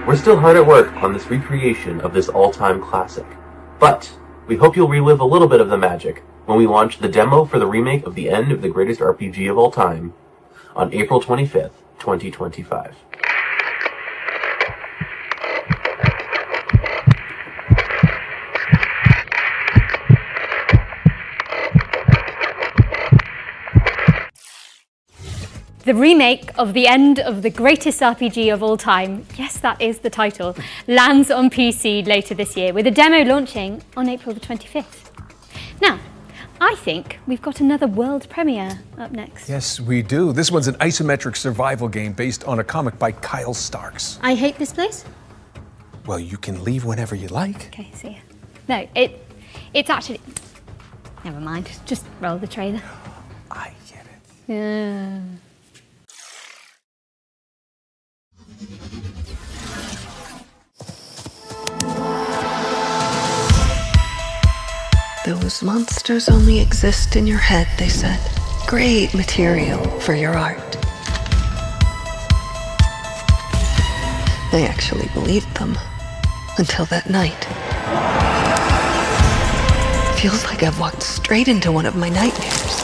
S14: We're still hard at work on this recreation of this all-time classic, but we hope you'll relive a little bit of the magic when we launch the demo for the remake of the end of the greatest RPG of all time on April 25th, 2025.
S8: The remake of the end of the greatest RPG of all time, yes, that is the title, lands on PC later this year, with a demo launching on April the 25th. Now, I think we've got another world premiere up next.
S3: Yes, we do. This one's an isometric survival game based on a comic by Kyle Starks.
S8: I hate this place?
S3: Well, you can leave whenever you like.
S8: Okay, see ya. No, it's actually... Never mind, just roll the trailer.
S3: I get it.
S8: Yeah.
S18: Those monsters only exist in your head, they said. Great material for your art. I actually believed them. Until that night. Feels like I've walked straight into one of my nightmares.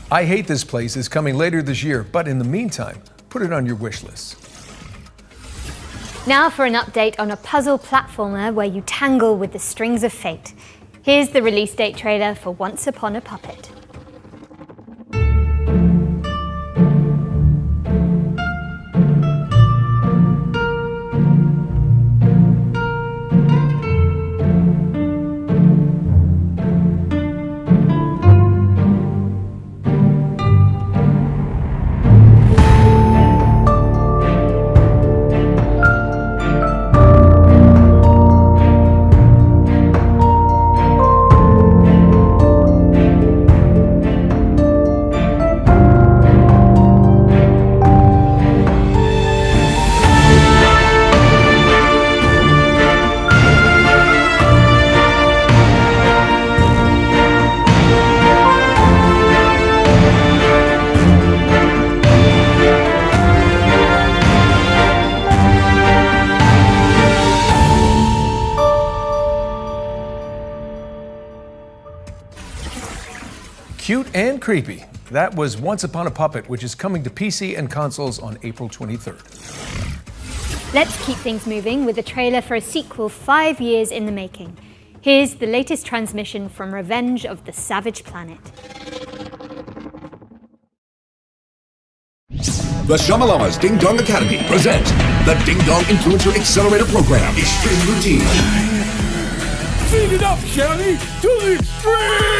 S3: I Hate This Place is coming later this year, but in the meantime, put it on your wish list.
S8: Now for an update on a puzzle platformer where you tangle with the strings of fate. Here's the release date trailer for Once Upon a Puppet.
S3: Cute and creepy. That was Once Upon a Puppet, which is coming to PC and consoles on April 23rd.
S8: Let's keep things moving with a trailer for a sequel 5 years in the making. Here's the latest transmission from Revenge of the Savage Planet.
S19: The Shamalama's Ding Dong Academy presents the Ding Dong Influencer Accelerator Program Extreme Routine.
S20: Feed it up, Shelly, to the extreme!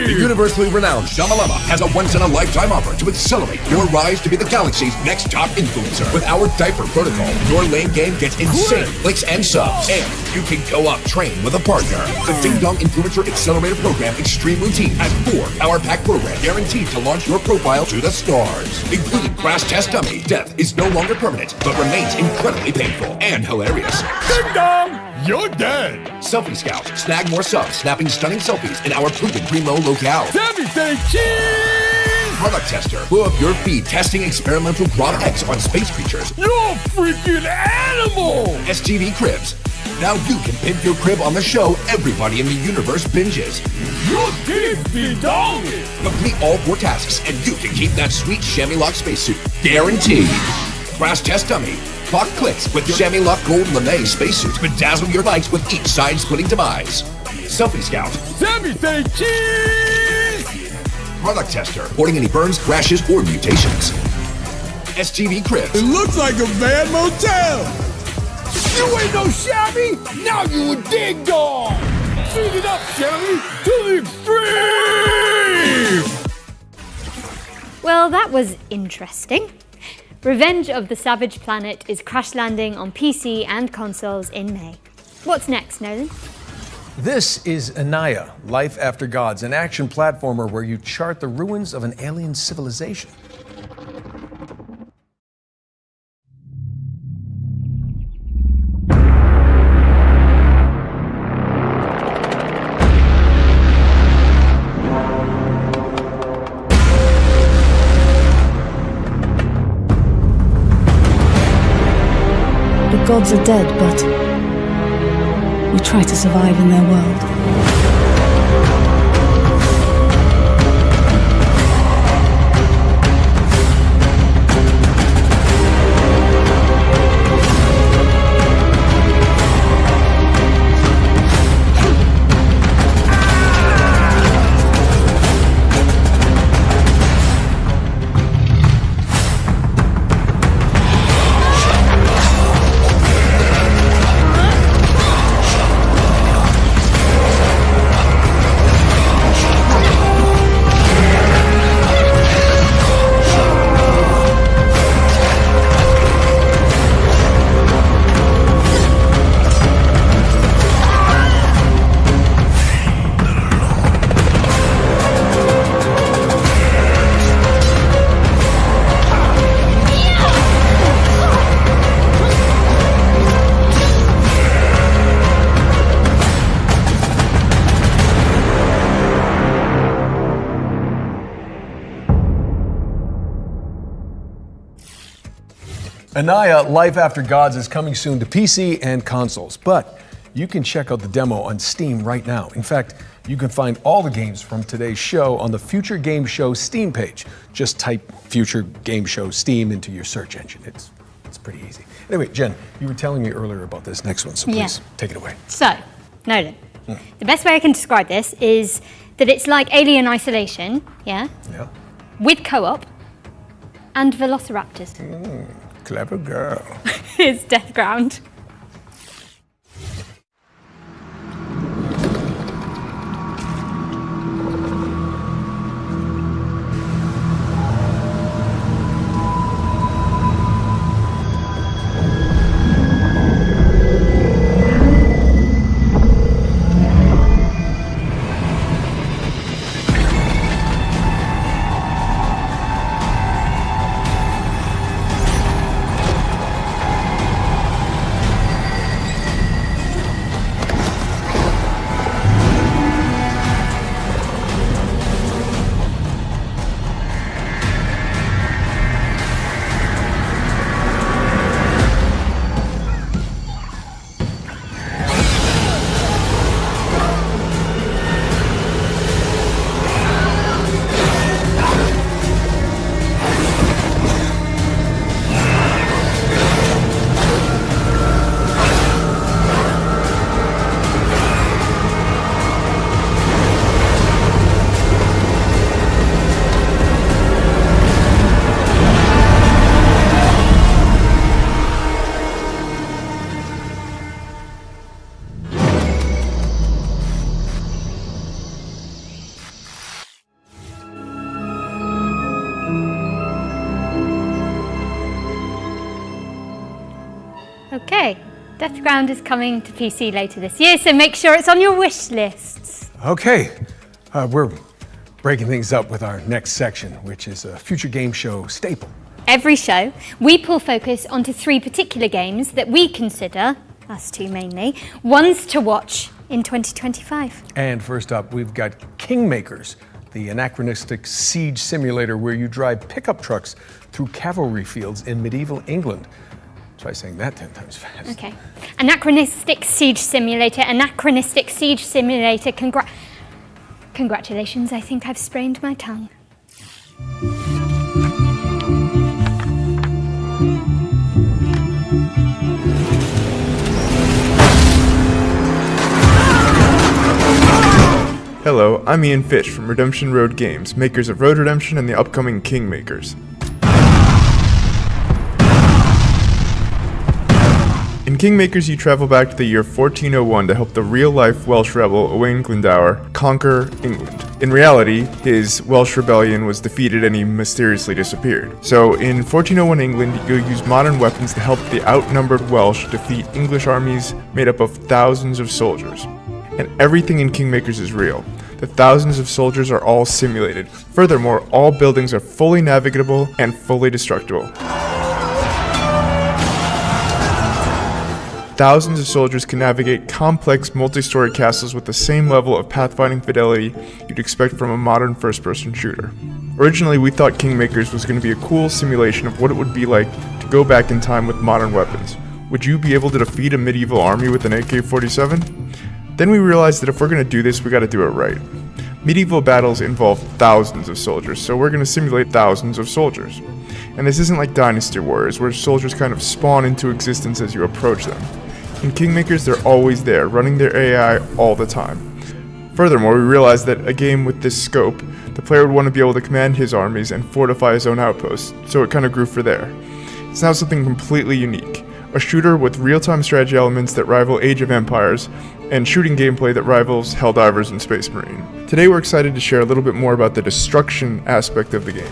S19: The universally renowned Shamalama has a once-in-a-lifetime offer to accelerate your rise to be the galaxy's next top influencer. With our diaper protocol, your lane game gets insane clicks and subs, and you can go up train with a partner. The Ding Dong Influencer Accelerator Program Extreme Routine has 4 power-packed programs guaranteed to launch your profile to the stars, including Crash Test Dummy. Death is no longer permanent, but remains incredibly painful and hilarious.
S20: Ding Dong! You're dead!
S19: Selfie Scout. Snag more subs, snapping stunning selfies in our proven primo locale.
S20: Sammy say cheese!
S19: Product Tester. Blow up your feed testing experimental products on space creatures.
S20: You're a freaking animal!
S19: STV Cribs. Now you can pimp your crib on the show everybody in the universe binges.
S20: You're Ding Dong!
S19: Complete all 4 tasks and you can keep that sweet chamois lock spacesuit. Guaranteed. Crash Test Dummy. Clock clicks with your chamois lock gold lame spacesuit. Bedazzle your likes with each side-splitting demise. Selfie Scout.
S20: Sammy say cheese!
S19: Product Tester. Reporting any burns, crashes, or mutations. STV Cribs.
S20: It looks like a bad motel! You ain't no shabby! Now you a Ding Dong! Feed it up, Shelly, to the extreme!
S8: Well, that was interesting. Revenge of the Savage Planet is crash landing on PC and consoles in May. What's next, Nolan?
S3: This is Anaya, Life After Gods, an action platformer where you chart the ruins of an alien civilization.
S4: The gods are dead, but we try to survive in their world.
S3: Anaya, Life After Gods is coming soon to PC and consoles, but you can check out the demo on Steam right now. In fact, you can find all the games from today's show on the Future Game Show Steam page. Just type Future Game Show Steam into your search engine. It's pretty easy. Anyway, Jen, you were telling me earlier about this next one, so please take it away.
S8: So, Nolan, the best way I can describe this is that it's like Alien Isolation, yeah?
S3: Yeah.
S8: With co-op and velociraptors.
S3: Clever girl.
S8: It's Death Ground. Okay, Deathground is coming to PC later this year, so make sure it's on your wish lists.
S3: Okay, we're breaking things up with our next section, which is a future game show staple.
S8: Every show, we pull focus onto 3 particular games that we consider, us two mainly, ones to watch in 2025.
S3: And first up, we've got Kingmakers, the anachronistic siege simulator where you drive pickup trucks through cavalry fields in medieval England. Try saying that 10 times fast.
S8: Okay. Anachronistic siege simulator. Congratulations, I think I've sprained my tongue.
S21: Hello, I'm Ian Fish from Redemption Road Games, makers of Road Redemption and the upcoming Kingmakers. In Kingmakers, you travel back to the year 1401 to help the real-life Welsh rebel Owain Glendower conquer England. In reality, his Welsh rebellion was defeated and he mysteriously disappeared. So in 1401 England, you use modern weapons to help the outnumbered Welsh defeat English armies made up of thousands of soldiers. And everything in Kingmakers is real. The thousands of soldiers are all simulated. Furthermore, all buildings are fully navigable and fully destructible. Thousands of soldiers can navigate complex multi-story castles with the same level of pathfinding fidelity you'd expect from a modern first-person shooter. Originally, we thought Kingmakers was going to be a cool simulation of what it would be like to go back in time with modern weapons. Would you be able to defeat a medieval army with an AK-47? Then we realized that if we're going to do this, we got to do it right. Medieval battles involve thousands of soldiers, so we're going to simulate thousands of soldiers. And this isn't like Dynasty Warriors, where soldiers kind of spawn into existence as you approach them. In Kingmakers, they're always there, running their AI all the time. Furthermore, we realized that a game with this scope, the player would want to be able to command his armies and fortify his own outposts, so it kind of grew for there. It's now something completely unique. A shooter with real-time strategy elements that rival Age of Empires, and shooting gameplay that rivals Helldivers and Space Marine. Today we're excited to share a little bit more about the destruction aspect of the game.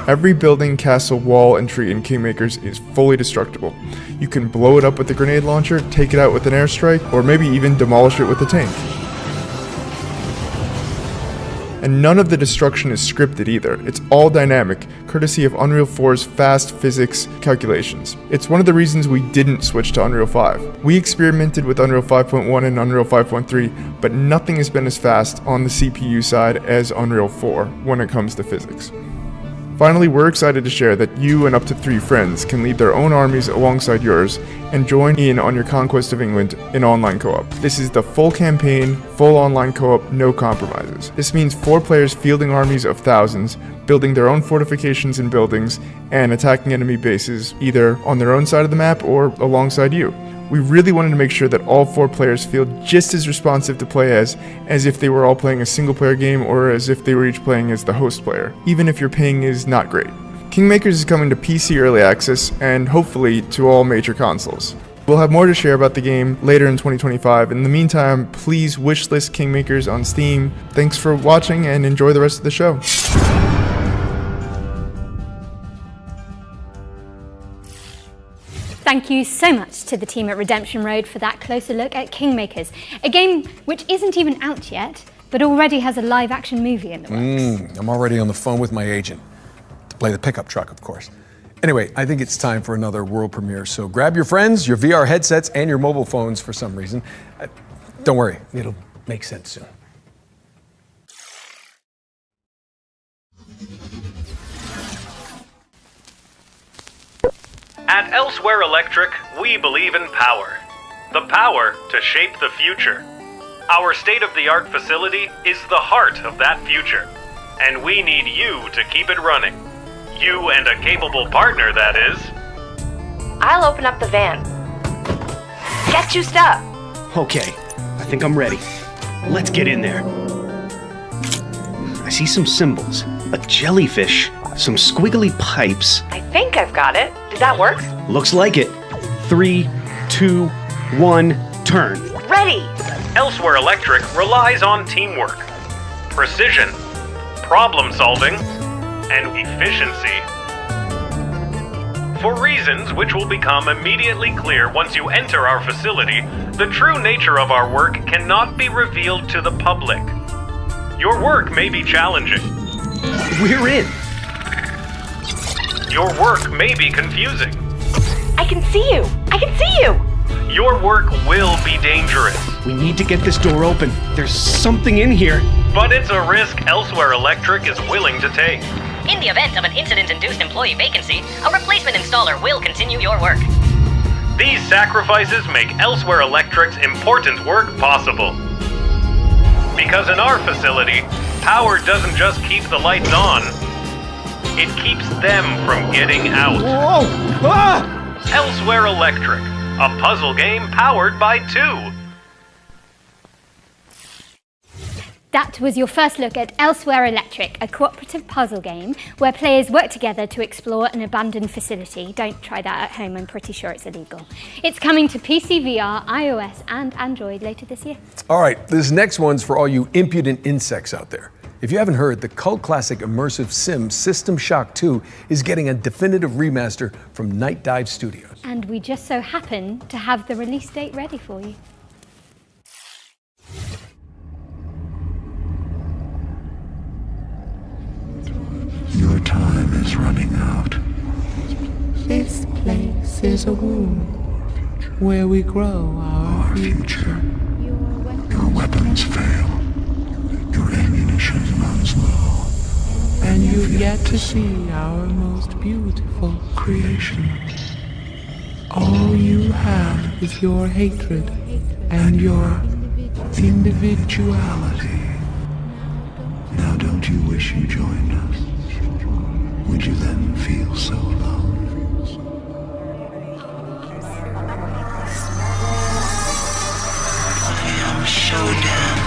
S21: Every building, castle, wall, and tree in Kingmakers is fully destructible. You can blow it up with a grenade launcher, take it out with an airstrike, or maybe even demolish it with a tank. And none of the destruction is scripted either. It's all dynamic, courtesy of Unreal 4's fast physics calculations. It's one of the reasons we didn't switch to Unreal 5. We experimented with Unreal 5.1 and Unreal 5.3, but nothing has been as fast on the CPU side as Unreal 4 when it comes to physics. Finally, we're excited to share that you and up to 3 friends can lead their own armies alongside yours and join in on your conquest of England in online co-op. This is the full campaign, full online co-op, no compromises. This means 4 players fielding armies of thousands, building their own fortifications and buildings, and attacking enemy bases either on their own side of the map or alongside you. We really wanted to make sure that all 4 players feel just as responsive to play as if they were all playing a single player game or as if they were each playing as the host player, even if your ping is not great. Kingmakers is coming to PC Early Access and hopefully to all major consoles. We'll have more to share about the game later in 2025. In the meantime, please wishlist Kingmakers on Steam. Thanks for watching and enjoy the rest of the show.
S8: Thank you so much to the team at Redemption Road for that closer look at Kingmakers, a game which isn't even out yet, but already has a live-action movie in the works.
S3: I'm already on the phone with my agent to play the pickup truck, of course. Anyway, I think it's time for another world premiere, so grab your friends, your VR headsets, and your mobile phones for some reason. Don't worry, it'll make sense soon.
S22: At Elsewhere Electric, we believe in power. The power to shape the future. Our state-of-the-art facility is the heart of that future. And we need you to keep it running. You and a capable partner, that is.
S23: I'll open up the van. Get juiced up.
S24: Okay, I think I'm ready. Let's get in there. I see some symbols. A jellyfish, some squiggly pipes.
S23: I think I've got it. Did that work?
S24: Looks like it. 3, 2, 1, turn.
S23: Ready!
S22: Elsewhere Electric relies on teamwork, precision, problem solving, and efficiency. For reasons which will become immediately clear once you enter our facility, the true nature of our work cannot be revealed to the public. Your work may be challenging.
S24: We're in.
S22: Your work may be confusing.
S23: I can see you! I can see you!
S22: Your work will be dangerous.
S24: We need to get this door open. There's something in here.
S22: But it's a risk Elsewhere Electric is willing to take.
S1: In the event of an incident-induced employee vacancy, a replacement installer will continue your work.
S22: These sacrifices make Elsewhere Electric's important work possible. Because in our facility, power doesn't just keep the lights on, it keeps them from getting out.
S24: Whoa! Ah!
S22: Elsewhere Electric, a puzzle game powered by 2.
S8: That was your first look at Elsewhere Electric, a cooperative puzzle game where players work together to explore an abandoned facility. Don't try that at home, I'm pretty sure it's illegal. It's coming to PC, VR, iOS and Android later this year.
S3: All right, this next one's for all you impudent insects out there. If you haven't heard, the cult classic immersive sim System Shock 2 is getting a definitive remaster from Night Dive Studios.
S8: And we just so happen to have the release date ready for you.
S2: Your time is running out.
S5: This place is a womb where we grow our future.
S2: Your weapons fail. Your ammunition runs low.
S5: And you've yet to see our most beautiful creation. All you have is your hatred and your individuality.
S2: Now don't you wish you joined us? Would you then feel so alone? I am Shodan.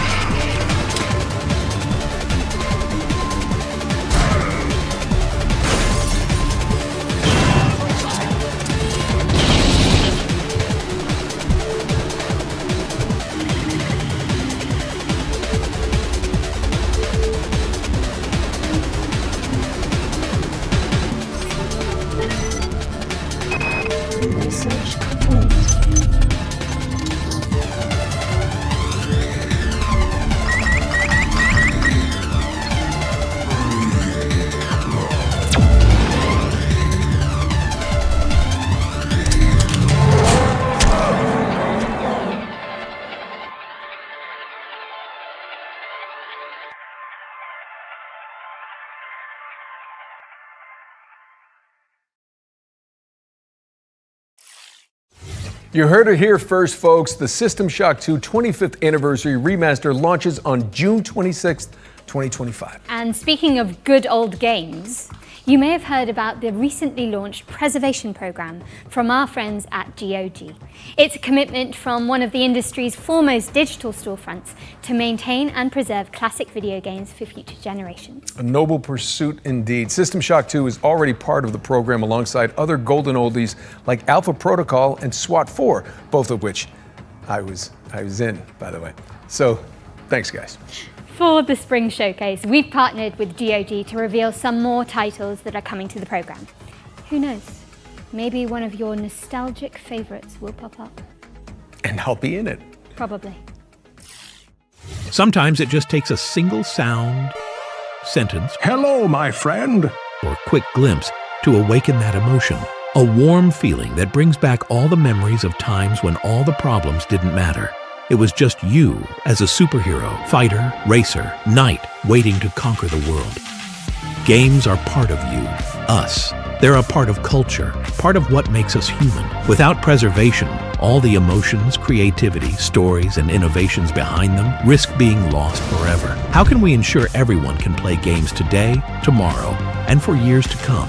S3: You heard it here first, folks. The System Shock 2 25th Anniversary Remaster launches on June 26th, 2025.
S8: And speaking of good old games, you may have heard about the recently launched preservation program from our friends at GOG. It's a commitment from one of the industry's foremost digital storefronts to maintain and preserve classic video games for future generations.
S3: A noble pursuit indeed. System Shock 2 is already part of the program alongside other golden oldies like Alpha Protocol and SWAT 4, both of which I was in, by the way. So, thanks guys.
S8: For the Spring Showcase, we've partnered with GOG to reveal some more titles that are coming to the program. Who knows? Maybe one of your nostalgic favorites will pop up.
S3: And I'll be in it.
S8: Probably.
S6: Sometimes it just takes a single sound, sentence,
S19: "Hello, my friend,"
S6: or quick glimpse to awaken that emotion. A warm feeling that brings back all the memories of times when all the problems didn't matter. It was just you as a superhero, fighter, racer, knight, waiting to conquer the world. Games are part of you, us. They're a part of culture, part of what makes us human. Without preservation, all the emotions, creativity, stories, and innovations behind them risk being lost forever. How can we ensure everyone can play games today, tomorrow, and for years to come?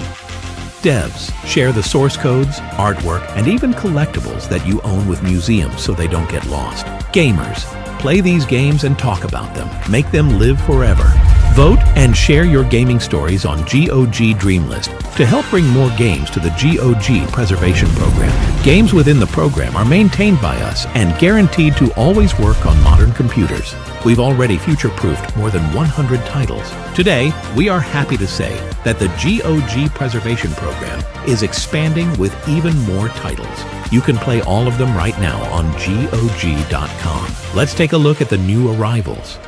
S6: Devs, share the source codes, artwork, and even collectibles that you own with museums so they don't get lost. Gamers, play these games and talk about them. Make them live forever. Vote and share your gaming stories on GOG Dreamlist to help bring more games to the GOG Preservation Program. Games within the program are maintained by us and guaranteed to always work on modern computers. We've already future-proofed more than 100 titles. Today, we are happy to say that the GOG Preservation Program is expanding with even more titles. You can play all of them right now on GOG.com. Let's take a look at the new arrivals.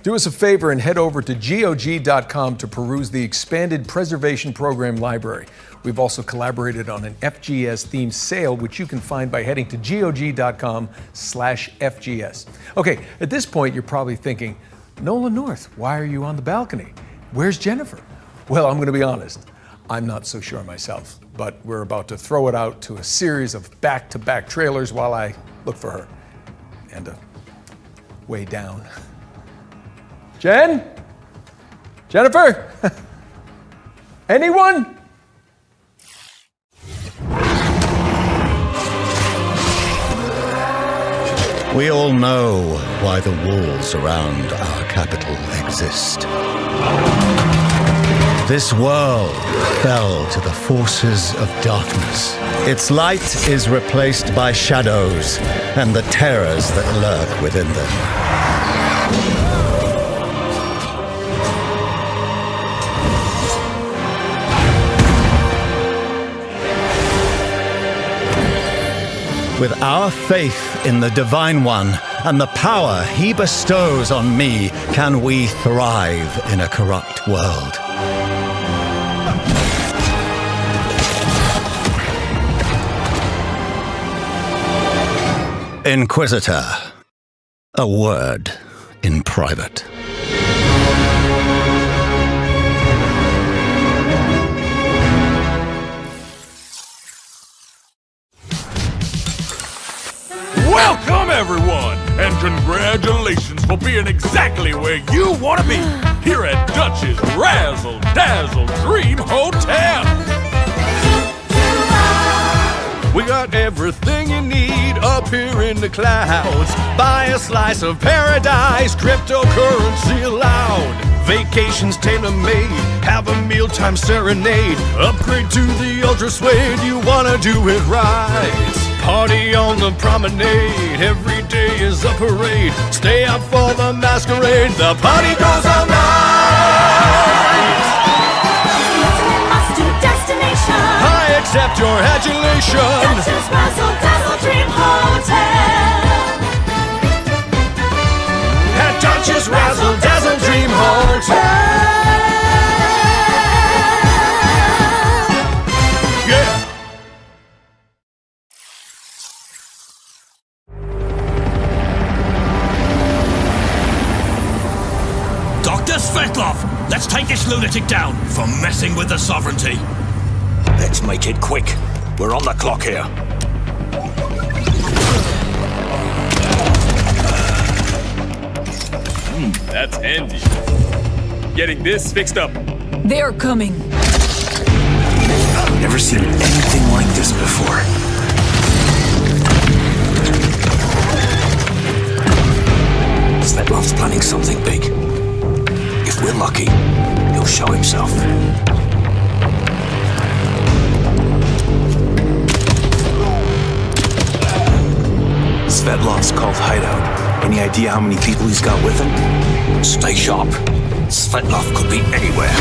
S3: Do us a favor and head over to GOG.com to peruse the expanded Preservation Program library. We've also collaborated on an FGS-themed sale, which you can find by heading to GOG.com/FGS. Okay, at this point, you're probably thinking, Nolan North, why are you on the balcony? Where's Jennifer? Well, I'm going to be honest. I'm not so sure myself, but we're about to throw it out to a series of back-to-back trailers while I look for her. And way down. Jennifer? Anyone?
S7: We all know why the walls around our capital exist. This world fell to the forces of darkness. Its light is replaced by shadows and the terrors that lurk within them. With our faith in the Divine One and the power He bestows on me, can we thrive in a corrupt world. Inquisitor, a word in private.
S9: Welcome, everyone, and congratulations for being exactly where you want to be, here at Dutch's Razzle Dazzle Dream Hotel. We got everything you need up here in the clouds. Buy a slice of paradise, cryptocurrency allowed. Vacations tailor-made, have a mealtime serenade. Upgrade to the Ultra Suede, you wanna do it right. Party on the promenade, every day is a parade. Stay up for the masquerade, the party goes all night.
S10: Must-do destination.
S9: I accept your adulation.
S10: Dutch's Razzle Dazzle Dream Hotel.
S9: At Dutch's Razzle Dazzle Dream Hotel. Yeah.
S12: Dr. Svetlov, let's take this lunatic down for messing with the sovereignty.
S25: Let's make it quick. We're on the clock here.
S26: That's handy. Getting this fixed up.
S27: They're coming.
S25: I've never seen anything like this before. Svetlov's planning something big. If we're lucky, he'll show himself. Svetlov's cult hideout. Any idea how many people he's got with him? Stay sharp. Svetlov could be anywhere.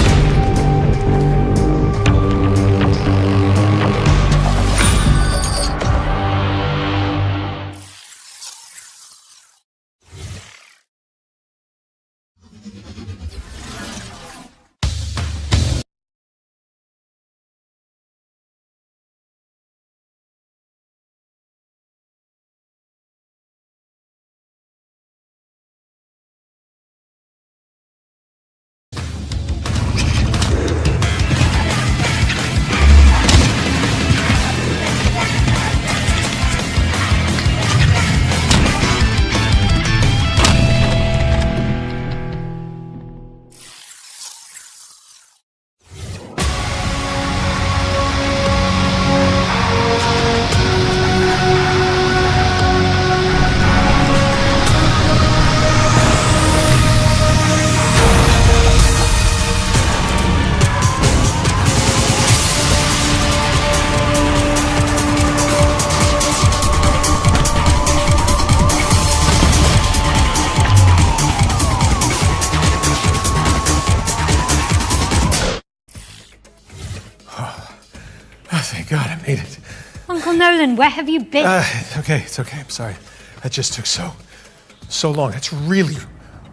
S8: Uncle Nolan, where have you been?
S3: It's okay. I'm sorry. That just took so long. It's really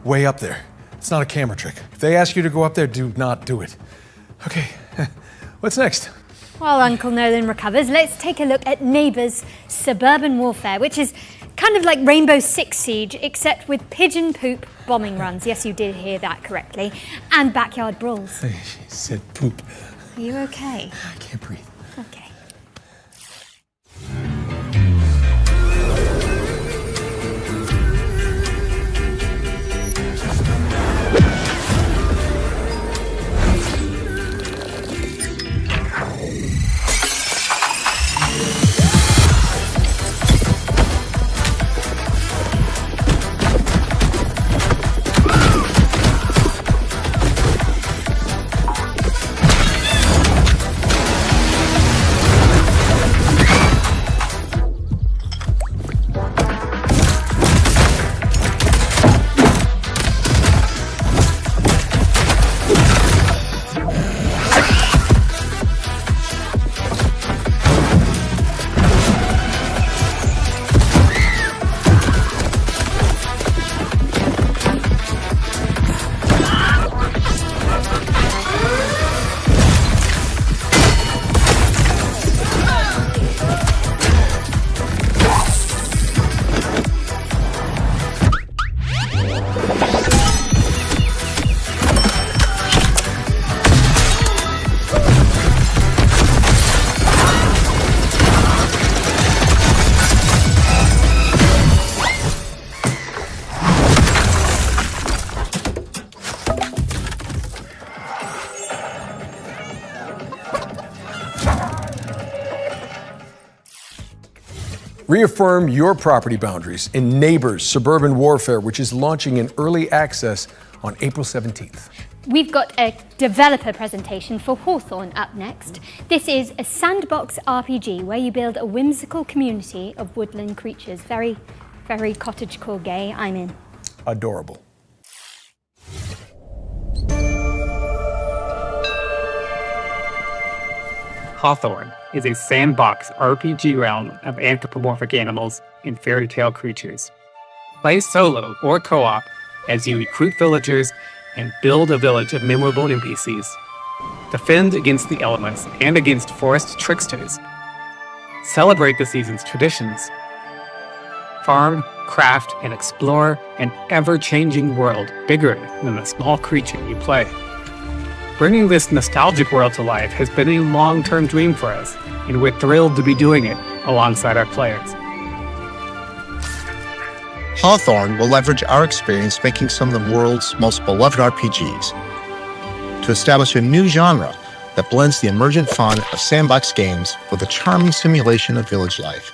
S3: way up there. It's not a camera trick. If they ask you to go up there, do not do it. Okay, what's next?
S8: While Uncle Nolan recovers, let's take a look at Neighbours Suburban Warfare, which is kind of like Rainbow Six Siege, except with pigeon poop bombing runs. Yes, you did hear that correctly. And backyard brawls.
S3: She said poop.
S8: Are you okay?
S3: I can't breathe.
S8: Okay.
S3: Reaffirm your property boundaries in Neighbours Suburban Warfare, which is launching in early access on April 17th.
S8: We've got a developer presentation for Hawthorne up next. This is a sandbox RPG where you build a whimsical community of woodland creatures. Very, very cottagecore gay. I'm in.
S3: Adorable.
S11: Hawthorne is a sandbox RPG realm of anthropomorphic animals and fairy tale creatures. Play solo or co-op as you recruit villagers and build a village of memorable NPCs. Defend against the elements and against forest tricksters. Celebrate the season's traditions. Farm, craft, and explore an ever-changing world bigger than the small creature you play. Bringing this nostalgic world to life has been a long-term dream for us, and we're thrilled to be doing it alongside our players.
S13: Hawthorne will leverage our experience making some of the world's most beloved RPGs to establish a new genre that blends the emergent fun of sandbox games with a charming simulation of village life.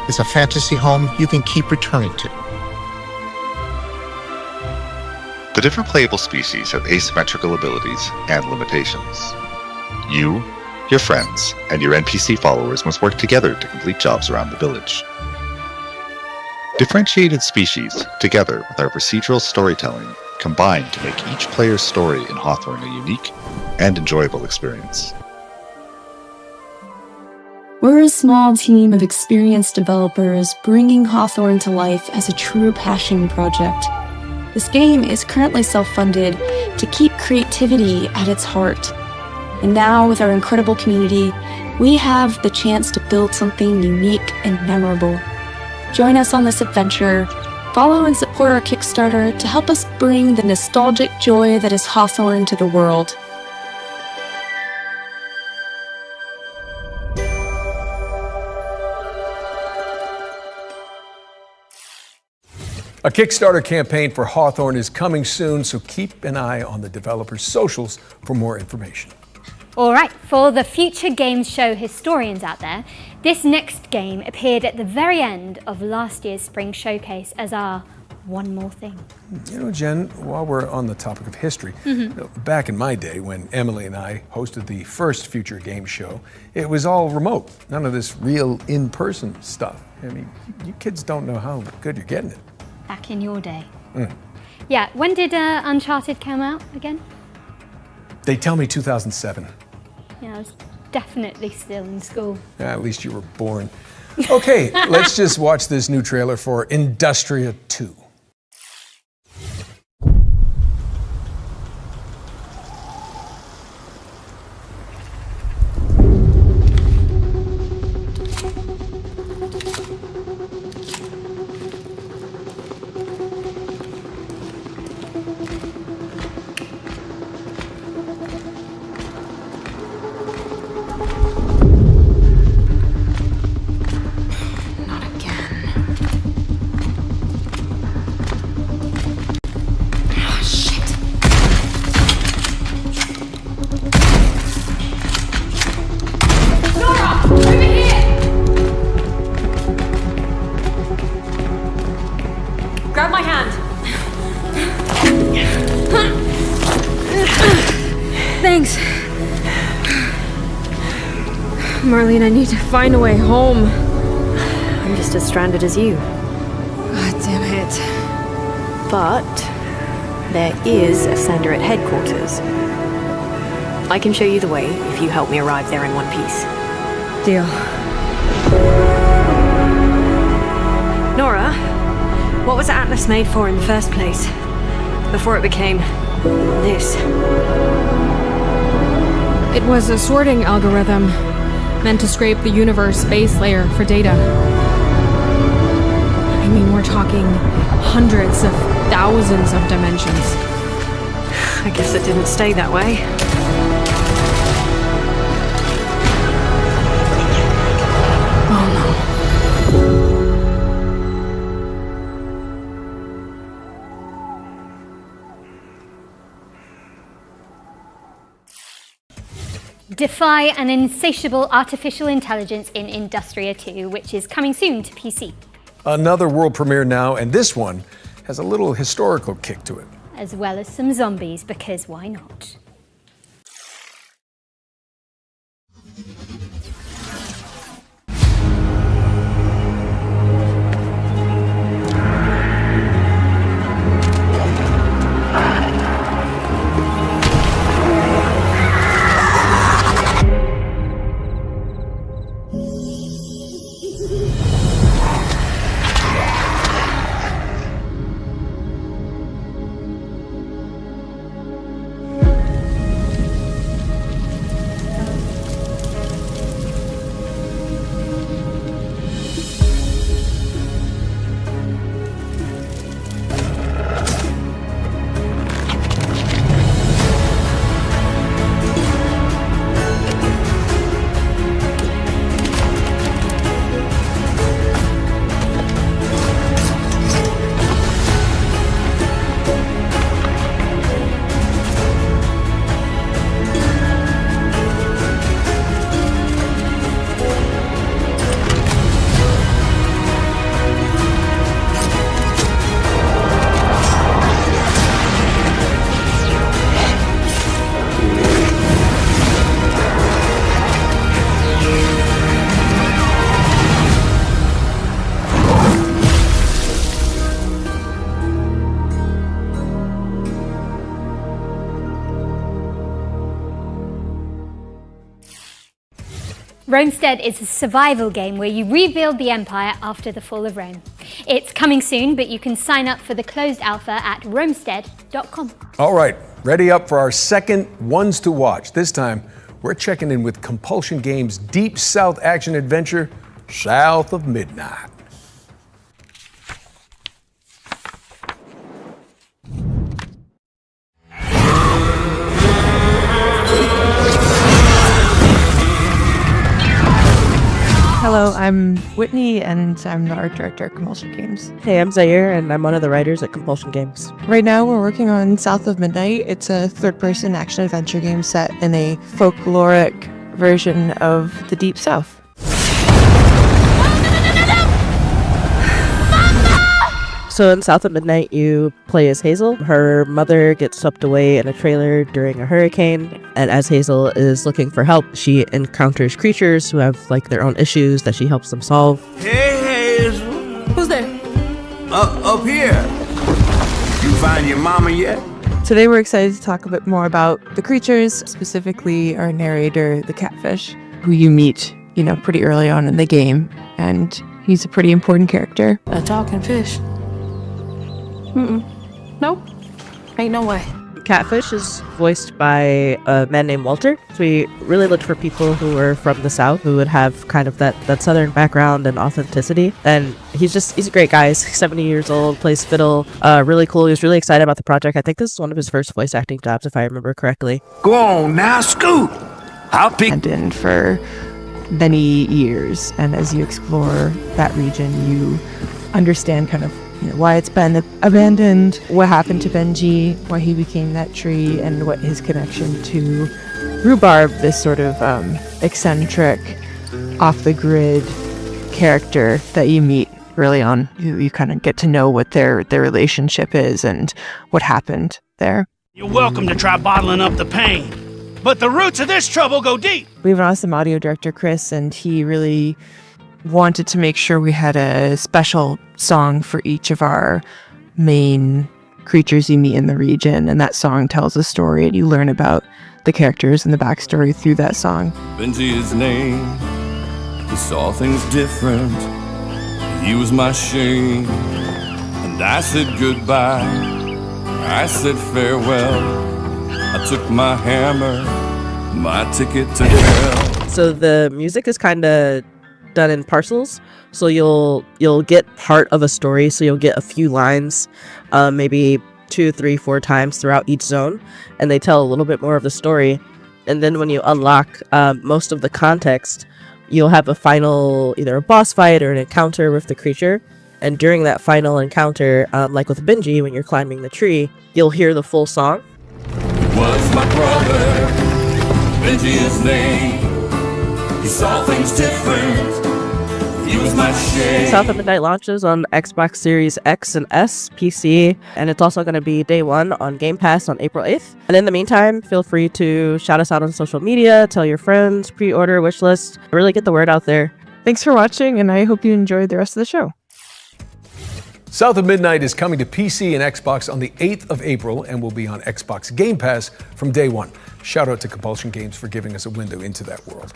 S13: It's a fantasy home you can keep returning to.
S14: The different playable species have asymmetrical abilities and limitations. You, your friends, and your NPC followers must work together to complete jobs around the village. Differentiated species, together with our procedural storytelling, combine to make each player's story in Hawthorne a unique and enjoyable experience.
S4: We're a small team of experienced developers bringing Hawthorne to life as a true passion project. This game is currently self-funded to keep creativity at its heart. And now, with our incredible community, we have the chance to build something unique and memorable. Join us on this adventure. Follow and support our Kickstarter to help us bring the nostalgic joy that is Hawthorne to the world.
S3: A Kickstarter campaign for Hawthorne is coming soon, so keep an eye on the developers' socials for more information.
S8: All right, for the Future Games Show historians out there, this next game appeared at the very end of last year's Spring Showcase as our one more thing.
S3: You know, Jen, while we're on the topic of history, back in my day when Emily and I hosted the first Future Games Show, it was all remote. None of this real in-person stuff. I mean, you kids don't know how good you're getting it.
S8: Back in your day. Yeah, when did Uncharted come out again?
S3: They tell me 2007.
S8: Yeah, I was definitely still in school.
S3: At least you were born. Okay, let's just watch this new trailer for Industria 2.
S15: Grab my hand.
S16: Thanks. Marlene, I need to find a way home.
S15: I'm just as stranded as you.
S16: God damn it.
S15: But there is a sender at headquarters. I can show you the way if you help me arrive there in one piece.
S16: Deal.
S15: Nora, what was Atlas made for in the first place? Before it became this?
S16: It was a sorting algorithm meant to scrape the universe base layer for data. I mean, we're talking hundreds of thousands of dimensions.
S15: I guess it didn't stay that way.
S8: Defy an insatiable artificial intelligence in Industria 2, which is coming soon to PC.
S3: Another world premiere now, and this one has a little historical kick to it.
S8: As well as some zombies, because why not? Romestead is a survival game where you rebuild the empire after the fall of Rome. It's coming soon, but you can sign up for the closed alpha at romestead.com.
S3: All right, ready up for our second Ones to Watch. This time, we're checking in with Compulsion Games' Deep South action adventure, South of Midnight.
S17: Hello, I'm Whitney, and I'm the art director at Compulsion Games.
S18: Hey, I'm Zaire, and I'm one of the writers at Compulsion Games.
S17: Right now, we're working on South of Midnight. It's a third-person action-adventure game set in a folkloric version of the Deep South.
S18: So in South of Midnight, you play as Hazel. Her mother gets swept away in a trailer during a hurricane, and as Hazel is looking for help, she encounters creatures who have like their own issues that she helps them solve.
S20: Hey, Hazel.
S16: Who's there?
S20: Up here. You find your mama yet?
S17: Today we're excited to talk a bit more about the creatures, specifically our narrator, the catfish, who you meet, pretty early on in the game, and he's a pretty important character.
S1: A talking fish? Nope. Ain't no way.
S18: Catfish is voiced by a man named Walter. So we really looked for people who were from the South, who would have kind of that Southern background and authenticity. And he's a great guy. He's 70 years old, plays fiddle, really cool. He was really excited about the project. I think this is one of his first voice acting jobs, if I remember correctly.
S25: Go on now, Scoot! How big?
S17: And in for many years. And as you explore that region, you understand kind of why it's been abandoned, what happened to Benji, why he became that tree, and what his connection to Rhubarb, this sort of eccentric, off-the-grid character that you meet early on. You kind of get to know what their relationship is and what happened there.
S20: You're welcome to try bottling up the pain, but the roots of this trouble go deep.
S17: We have an awesome audio director, Chris, and he really wanted to make sure we had a special song for each of our main creatures you meet in the region, and that song tells a story, and you learn about the characters and the backstory through that song.
S9: Benji his name, he saw things different, he was my shame, and I said goodbye, I said farewell, I took my hammer, my ticket to hell.
S18: So the music is kind of done in parcels, so you'll get part of a story, so you'll get a few lines, maybe 2, 3, 4 times throughout each zone, and they tell a little bit more of the story. And then when you unlock most of the context, you'll have a final, either a boss fight or an encounter with the creature. And during that final encounter, like with Benji, when you're climbing the tree, you'll hear the full song.
S9: Was my brother, Benji his name, he saw things different, he was my shame.
S18: South of Midnight launches on Xbox Series X and S, PC, and it's also going to be day 1 on Game Pass on April 8th. And in the meantime, feel free to shout us out on social media, tell your friends, pre-order, wishlist, really get the word out there.
S17: Thanks for watching, and I hope you enjoyed the rest of the show.
S3: South of Midnight is coming to PC and Xbox on the 8th of April and will be on Xbox Game Pass from day 1. Shout out to Compulsion Games for giving us a window into that world.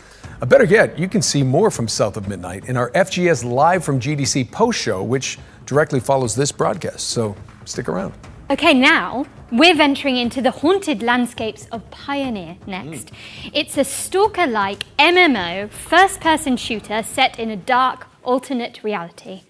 S3: Better yet, you can see more from South of Midnight in our FGS Live from GDC post show, which directly follows this broadcast, so stick around.
S8: Okay, now we're venturing into the haunted landscapes of Pioneer next. It's a stalker-like MMO first-person shooter set in a dark, alternate reality.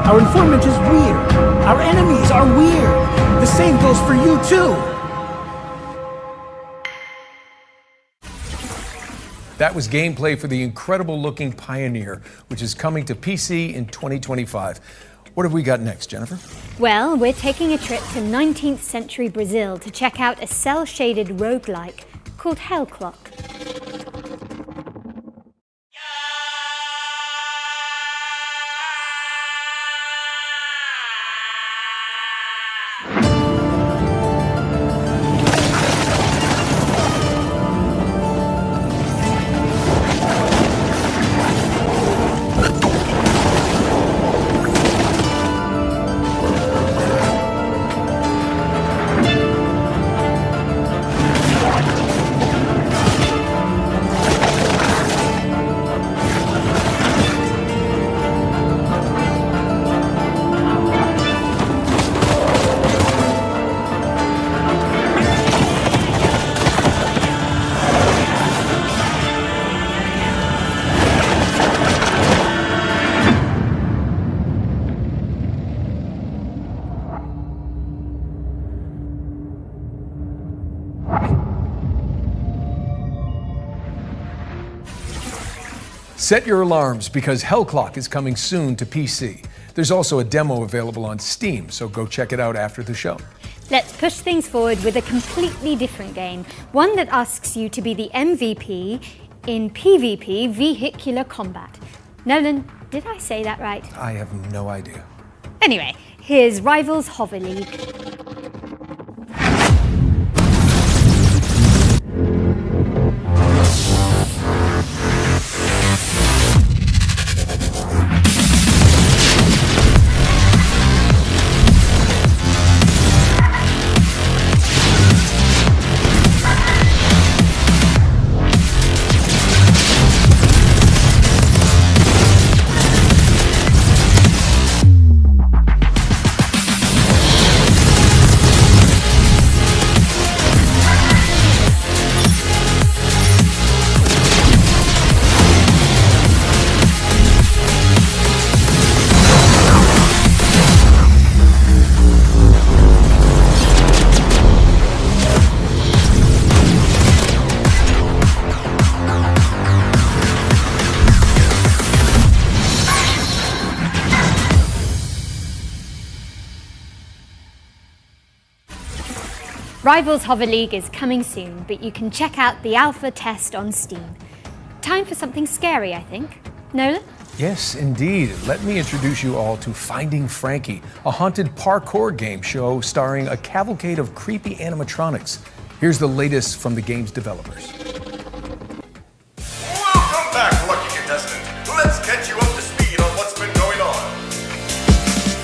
S21: Our informant is weird. Our enemies are weird. The same goes for you, too.
S3: That was gameplay for the incredible-looking Pioneer, which is coming to PC in 2025. What have we got next, Jennifer?
S8: Well, we're taking a trip to 19th century Brazil to check out a cel-shaded roguelike called Hell Clock.
S3: Set your alarms because Hell Clock is coming soon to PC. There's also a demo available on Steam, so go check it out after the show.
S8: Let's push things forward with a completely different game, one that asks you to be the MVP in PvP vehicular combat. Nolan, did I say that right?
S3: I have no idea.
S8: Anyway, here's Rivals Hover League. Rivals Hover League is coming soon, but you can check out the alpha test on Steam. Time for something scary, I think. Nolan?
S3: Yes, indeed. Let me introduce you all to Finding Frankie, a haunted parkour game show starring a cavalcade of creepy animatronics. Here's the latest from the game's developers.
S2: Welcome back, lucky contestant. Let's catch you up to speed on what's been going on.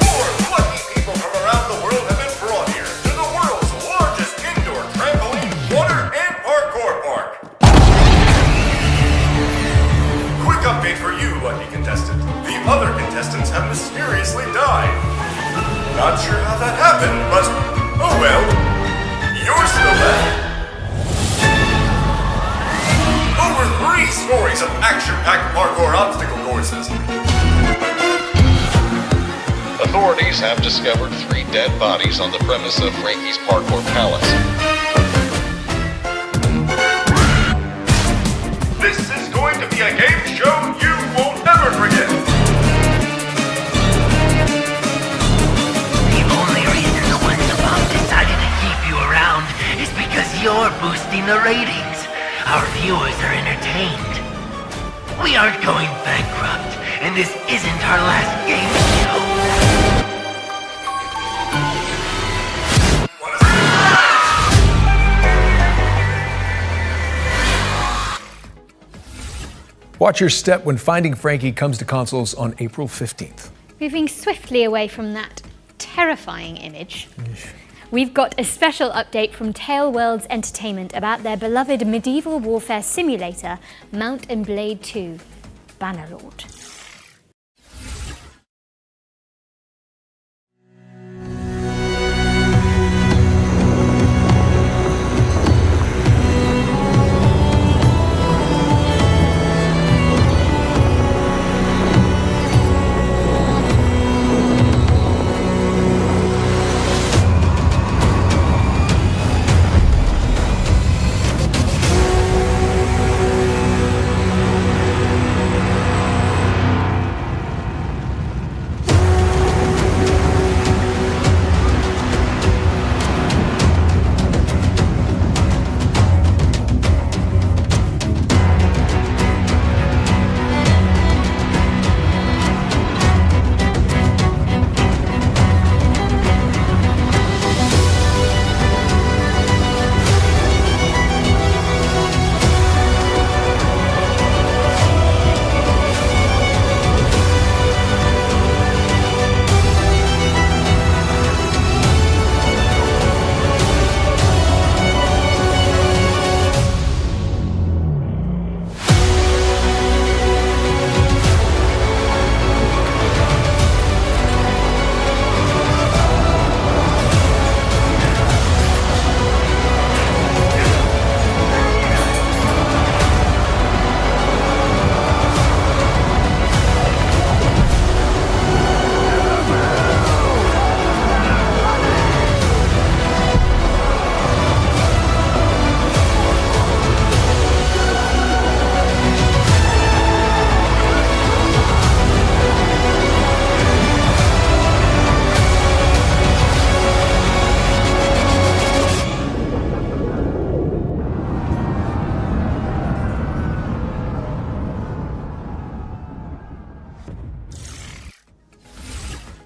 S2: 4 lucky people from around the world have been brought here to the world's largest indoor trampoline, water, and parkour park. Quick update for you, lucky contestant. The other contestants have mysteriously died. Not sure how that happened, but oh well. You're still left. Over 3 stories of action-packed parkour obstacle courses.
S14: Authorities have discovered 3 dead bodies on the premise of Frankie's Parkour Palace.
S2: This is going to be a game show you won't ever forget.
S5: The only reason the ones above decided to keep you around is because you're boosting the ratings. Our viewers are entertained. We aren't going bankrupt, and this isn't our last game show.
S3: Watch your step when Finding Frankie comes to consoles on April 15th.
S8: Moving swiftly away from that terrifying image, we've got a special update from Tale Worlds Entertainment about their beloved medieval warfare simulator, Mount and Blade 2, Bannerlord.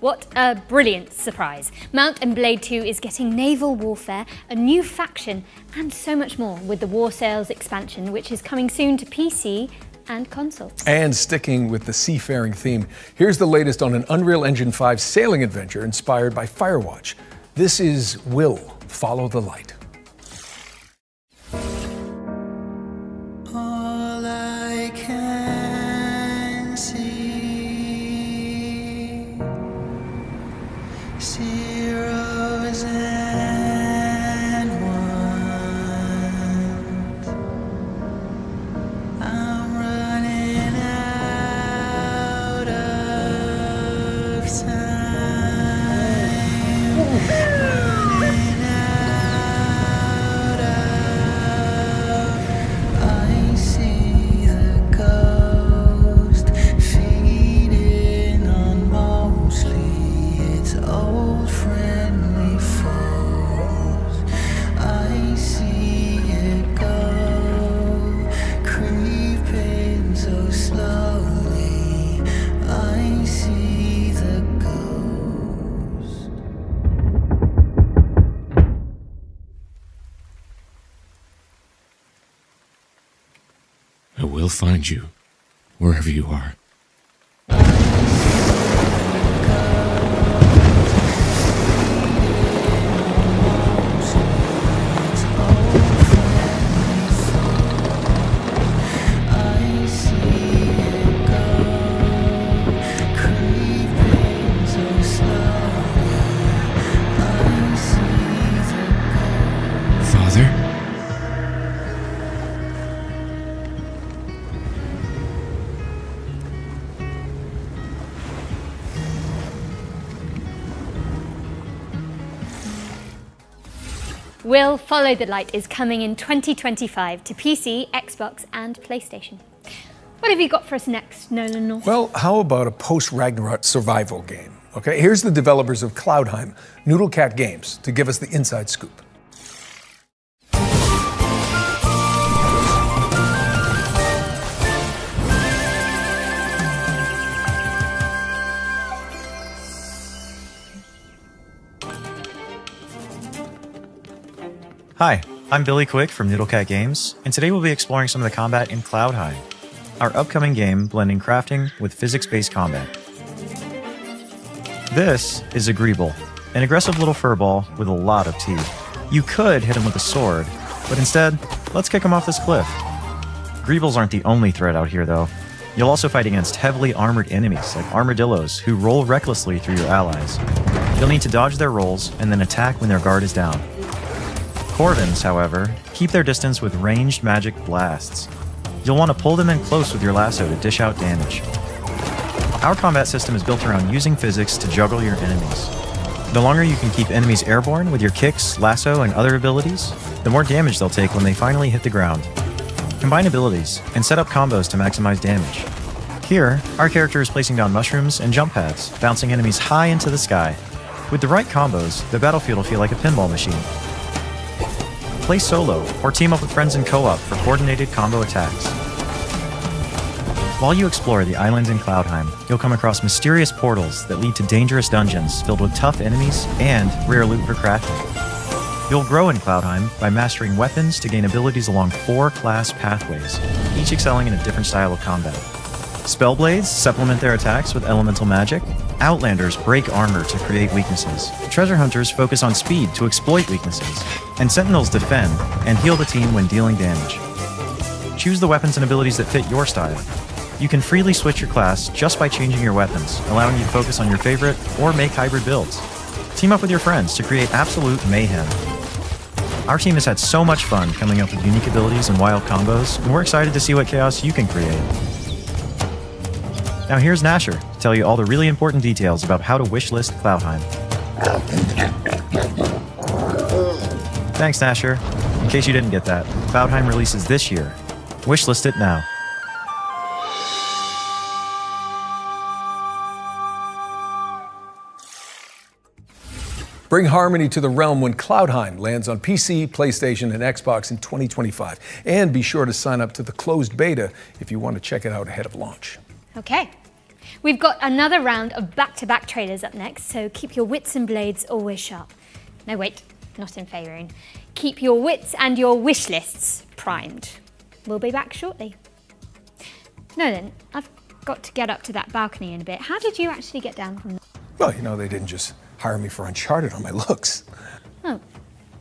S8: What a brilliant surprise. Mount and Blade 2 is getting naval warfare, a new faction, and so much more with the War Sails expansion, which is coming soon to PC and consoles.
S3: And sticking with the seafaring theme, here's the latest on an Unreal Engine 5 sailing adventure inspired by Firewatch. This is Will Follow the Light.
S10: All I can see, zeros and ones. I'm running out of time. Running out of. I see the ghost feeding on mostly its old friendly foes. I see it go, creeping so slowly. I see the ghost.
S6: I will find you, wherever you are.
S10: I see it go, creeping so slowly. I see the
S6: Father?
S8: Will Follow the Light is coming in 2025 to PC, Xbox, and PlayStation. What have you got for us next, Nolan North?
S3: Well, how about a post-Ragnarok survival game? Okay, here's the developers of Cloudheim, Noodlecat Games, to give us the inside scoop.
S7: Hi, I'm Billy Quick from Noodlecat Games, and today we'll be exploring some of the combat in Cloudheim, our upcoming game blending crafting with physics-based combat. This is a Greeble, an aggressive little furball with a lot of teeth. You could hit him with a sword, but instead, let's kick him off this cliff. Greebles aren't the only threat out here, though. You'll also fight against heavily armored enemies like armadillos who roll recklessly through your allies. You'll need to dodge their rolls and then attack when their guard is down. Corvins, however, keep their distance with ranged magic blasts. You'll want to pull them in close with your lasso to dish out damage. Our combat system is built around using physics to juggle your enemies. The longer you can keep enemies airborne with your kicks, lasso, and other abilities, the more damage they'll take when they finally hit the ground. Combine abilities and set up combos to maximize damage. Here, our character is placing down mushrooms and jump pads, bouncing enemies high into the sky. With the right combos, the battlefield will feel like a pinball machine. Play solo, or team up with friends in co-op for coordinated combo attacks. While you explore the islands in Cloudheim, you'll come across mysterious portals that lead to dangerous dungeons filled with tough enemies and rare loot for crafting. You'll grow in Cloudheim by mastering weapons to gain abilities along 4 class pathways, each excelling in a different style of combat. Spellblades supplement their attacks with elemental magic. Outlanders break armor to create weaknesses. Treasure hunters focus on speed to exploit weaknesses. And sentinels defend and heal the team when dealing damage. Choose the weapons and abilities that fit your style. You can freely switch your class just by changing your weapons, allowing you to focus on your favorite or make hybrid builds. Team up with your friends to create absolute mayhem. Our team has had so much fun coming up with unique abilities and wild combos, and we're excited to see what chaos you can create. Now here's Nasher to tell you all the really important details about how to wishlist Cloudheim. Thanks, Nasher. In case you didn't get that, Cloudheim releases this year. Wishlist it now.
S3: Bring harmony to the realm when Cloudheim lands on PC, PlayStation, and Xbox in 2025. And be sure to sign up to the closed beta if you want to check it out ahead of launch.
S8: Okay. We've got another round of back-to-back trailers up next, so keep your wits and blades always sharp. No, wait, not in Faerun. Keep your wits and your wish lists primed. We'll be back shortly. Nolan, I've got to get up to that balcony in a bit. How did you actually get down from there?
S3: Well, you know, they didn't just hire me for Uncharted on my looks.
S8: Oh,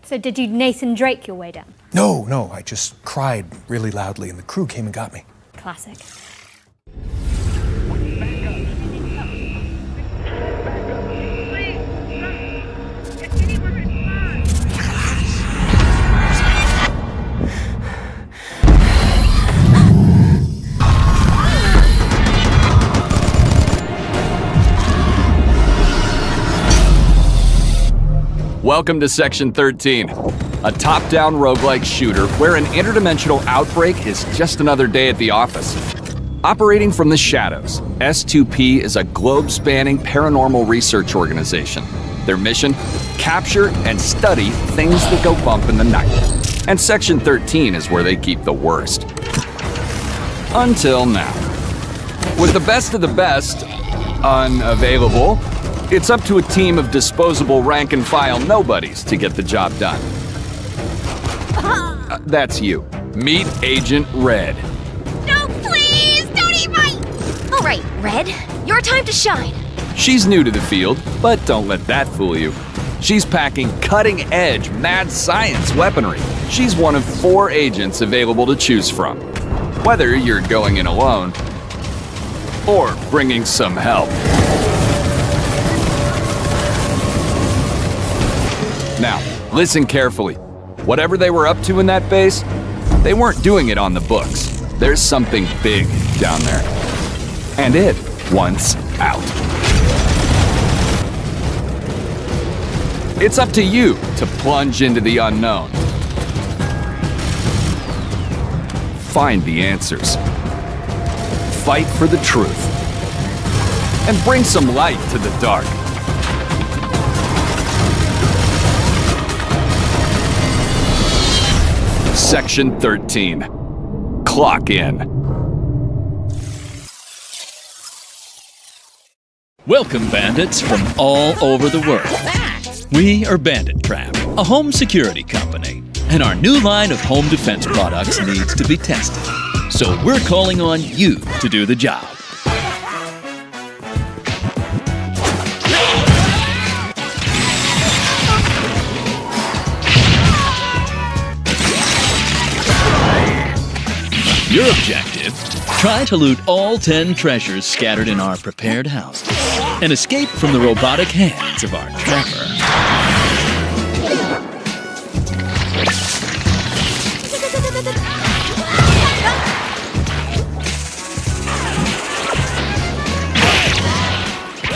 S8: so did you Nathan Drake your way down?
S3: No, I just cried really loudly and the crew came and got me.
S8: Classic.
S12: Welcome to Section 13, a top-down roguelike shooter where an interdimensional outbreak is just another day at the office. Operating from the shadows, S2P is a globe-spanning paranormal research organization. Their mission? Capture and study things that go bump in the night. And Section 13 is where they keep the worst. Until now. With the best of the best unavailable, it's up to a team of disposable rank-and-file nobodies to get the job done. That's you. Meet Agent Red.
S19: No, please! Don't eat my... All right, Red. Your time to shine.
S12: She's new to the field, but don't let that fool you. She's packing cutting-edge mad science weaponry. She's one of 4 agents available to choose from. Whether you're going in alone or bringing some help. Now, listen carefully. Whatever they were up to in that base, they weren't doing it on the books. There's something big down there. And it wants out. It's up to you to plunge into the unknown. Find the answers. Fight for the truth. And bring some light to the dark. Section 13. Clock in.
S22: Welcome, bandits from all over the world. We are Bandit Trap, a home security company, and our new line of home defense products needs to be tested. So we're calling on you to do the job. Your objective, try to loot all 10 treasures scattered in our prepared houses and escape from the robotic hands of our trapper.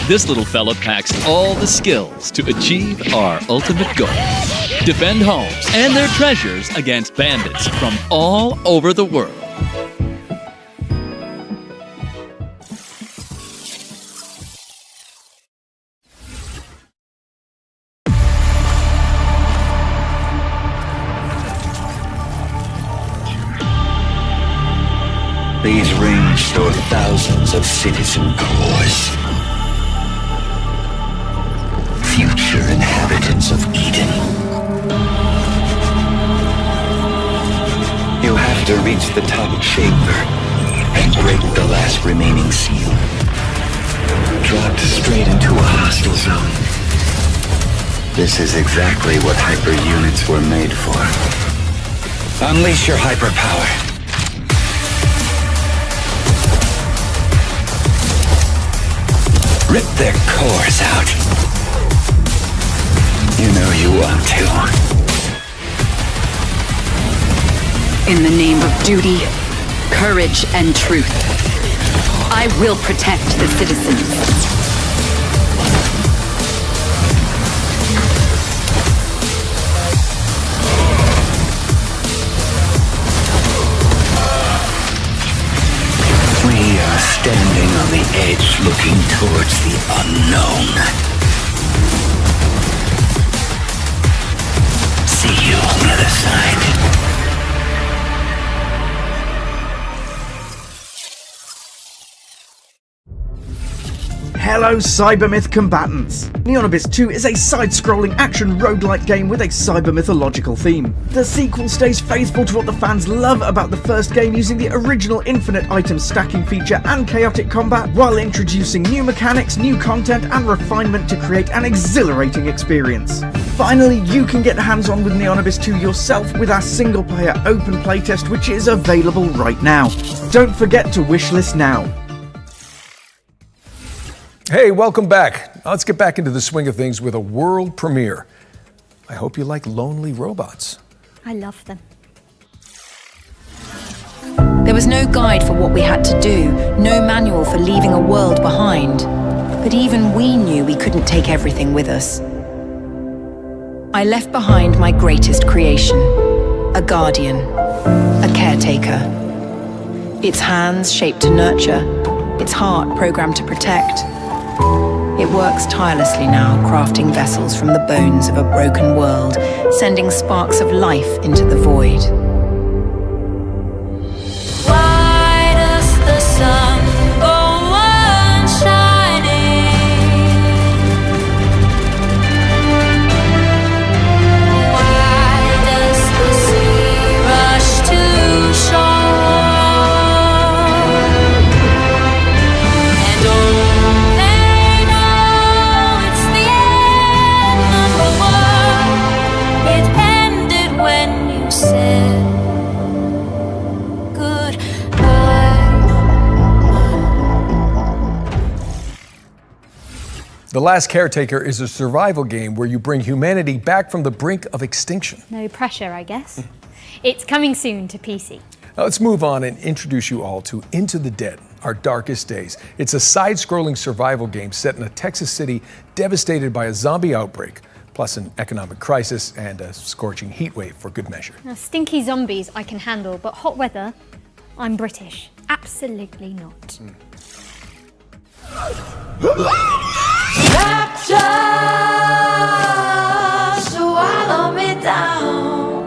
S22: This little fella packs all the skills to achieve our ultimate goal. Defend homes and their treasures against bandits from all over the world.
S25: These rings store thousands of citizen cores. Future inhabitants of Eden. You have to reach the top chamber and break the last remaining seal. Dropped straight into a hostile zone. This is exactly what hyper units were made for. Unleash your hyper power. Rip their cores out. You know you want to.
S23: In the name of duty, courage, and truth, I will protect the citizens.
S25: We are standing on the edge looking towards the unknown. See you on the other side.
S4: Hello, Cybermyth combatants! Neonibus 2 is a side-scrolling action roguelike game with a cyber-mythological theme. The sequel stays faithful to what the fans love about the first game, using the original infinite item stacking feature and chaotic combat, while introducing new mechanics, new content, and refinement to create an exhilarating experience. Finally, you can get hands-on with Neonibus 2 yourself with our single-player open playtest, which is available right now. Don't forget to wishlist now.
S3: Hey, welcome back. Now let's get back into the swing of things with a world premiere. I hope you like lonely robots.
S8: I love them.
S23: There was no guide for what we had to do, no manual for leaving a world behind. But even we knew we couldn't take everything with us. I left behind my greatest creation, a guardian, a caretaker. Its hands shaped to nurture, its heart programmed to protect. It works tirelessly now, crafting vessels from the bones of a broken world, sending sparks of life into the void.
S10: Why does the sun go on shining? Why does the sea rush to shore? And all they know it's the end of the world. It ended when you said
S3: The Last Caretaker is a survival game where you bring humanity back from the brink of extinction.
S8: No pressure, I guess. It's coming soon to PC.
S3: Now let's move on and introduce you all to Into the Dead, Our Darkest Days. It's a side-scrolling survival game set in a Texas city devastated by a zombie outbreak, plus an economic crisis and a scorching heat wave for good measure.
S8: Now, stinky zombies I can handle, but hot weather, I'm British. Absolutely not.
S10: Rapture, swallow me down.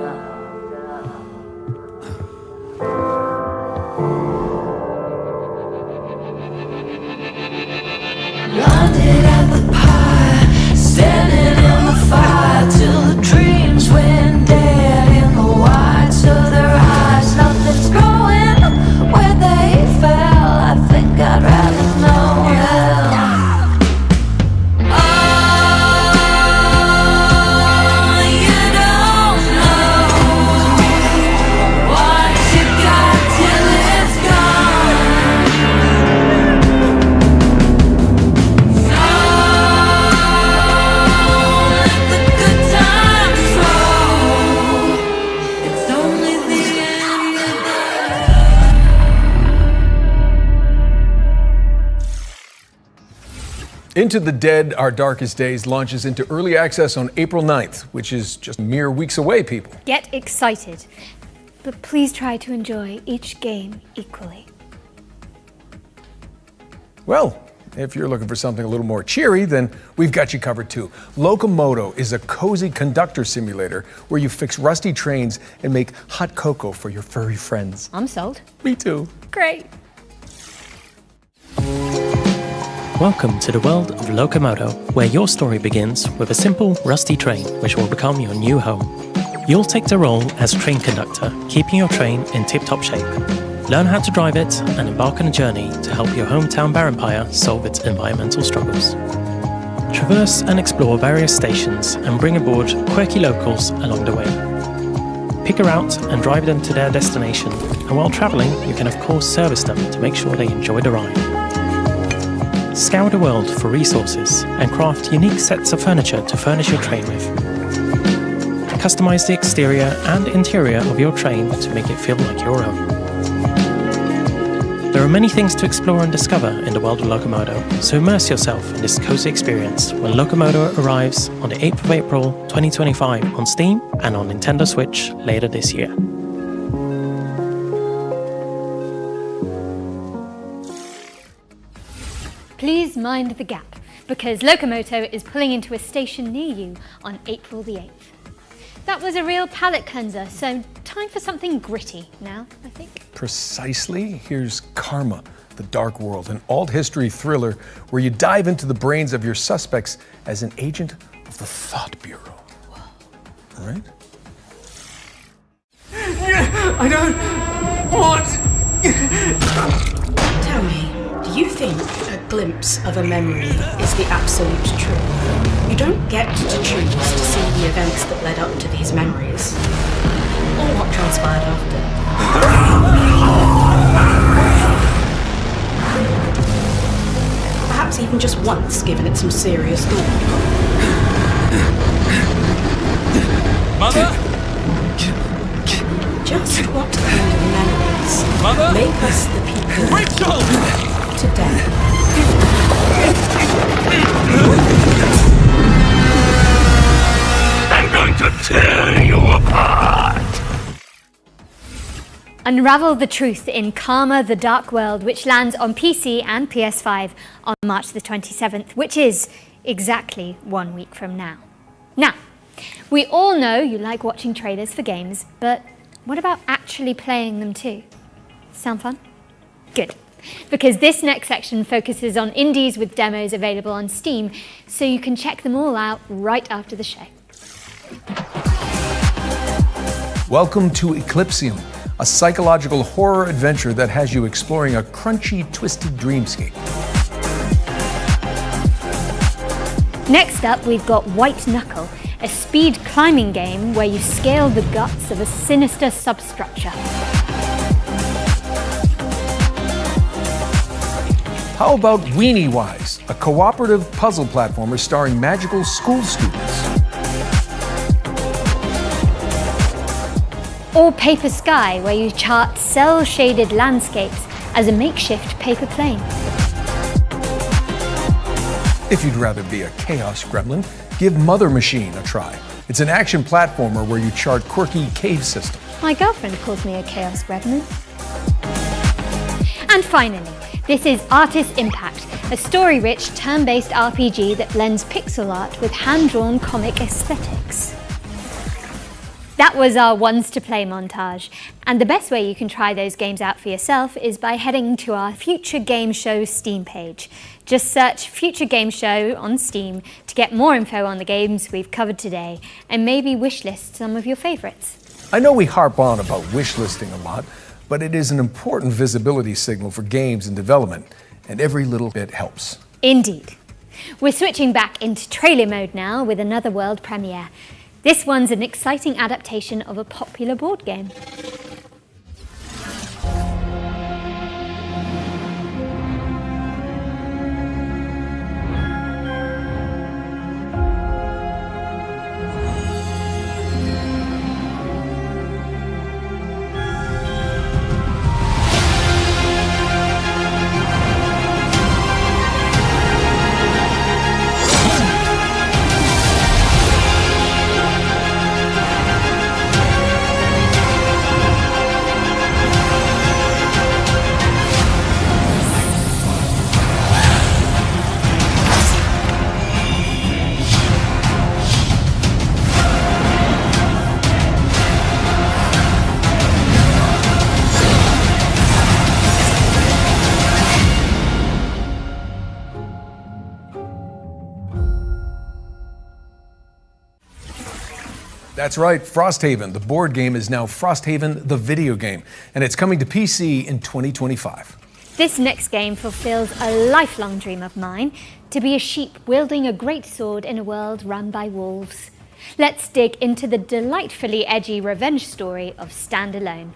S10: Blinded at the pie, standing in the fire till the dreams went dead in the whites of their eyes. Nothing's growing where they fell. I think I'd rather know hell.
S3: Into the Dead, Our Darkest Days launches into early access on April 9th, which is just mere weeks away, people.
S8: Get excited, but please try to enjoy each game equally.
S3: Well, if you're looking for something a little more cheery, then we've got you covered too. Locomoto is a cozy conductor simulator where you fix rusty trains and make hot cocoa for your furry friends.
S8: I'm sold.
S3: Me too.
S8: Great.
S11: Welcome to the world of Locomoto, where your story begins with a simple, rusty train which will become your new home. You'll take the role as train conductor, keeping your train in tip-top shape. Learn how to drive it and embark on a journey to help your hometown Barenpire solve its environmental struggles. Traverse and explore various stations and bring aboard quirky locals along the way. Pick her out and drive them to their destination, and while travelling, you can of course service them to make sure they enjoy the ride. Scour the world for resources and craft unique sets of furniture to furnish your train with. Customize the exterior and interior of your train to make it feel like your own. There are many things to explore and discover in the world of Locomoto, so immerse yourself in this cozy experience when Locomoto arrives on the 8th of April 2025 on Steam and on Nintendo Switch later this year.
S8: Please mind the gap, because Locomoto is pulling into a station near you on April the 8th. That was a real palate cleanser, so time for something gritty now, I think.
S3: Precisely. Here's Karma, The Dark World, an alt-history thriller where you dive into the brains of your suspects as an agent of the Thought Bureau. All right?
S21: I don't want...
S1: Tell me, do you think a glimpse of a memory is the absolute truth? You don't get to choose to see the events that led up to these memories, or what transpired after. Perhaps even just once given it some serious thought.
S9: Mother?
S1: Just what kind of memories make us the people today?
S5: I'm going to tear you apart!
S8: Unravel the truth in Karma, The Dark World, which lands on PC and PS5 on March the 27th, which is exactly 1 week from now. Now, we all know you like watching trailers for games, but what about actually playing them too? Sound fun? Good. Because this next section focuses on indies with demos available on Steam, so you can check them all out right after the show.
S3: Welcome to Eclipsium, a psychological horror adventure that has you exploring a crunchy, twisted dreamscape.
S8: Next up, we've got White Knuckle, a speed climbing game where you scale the guts of a sinister substructure.
S3: How about Weenie Wise, a cooperative puzzle platformer starring magical school students?
S8: Or Paper Sky, where you chart cell-shaded landscapes as a makeshift paper plane.
S3: If you'd rather be a chaos gremlin, give Mother Machine a try. It's an action platformer where you chart quirky cave systems.
S8: My girlfriend calls me a chaos gremlin. And finally, this is Artist Impact, a story-rich, turn-based RPG that blends pixel art with hand-drawn comic aesthetics. That was our ones to play montage, and the best way you can try those games out for yourself is by heading to our Future Game Show Steam page. Just search Future Game Show on Steam to get more info on the games we've covered today, and maybe wishlist some of your favorites.
S3: I know we harp on about wishlisting a lot, but it is an important visibility signal for games in development, and every little bit helps.
S8: Indeed. We're switching back into trailer mode now with another world premiere. This one's an exciting adaptation of a popular board game.
S3: That's right, Frosthaven, the board game, is now Frosthaven, the video game, and it's coming to PC in 2025.
S8: This next game fulfills a lifelong dream of mine, to be a sheep wielding a great sword in a world run by wolves. Let's dig into the delightfully edgy revenge story of Stand Alone.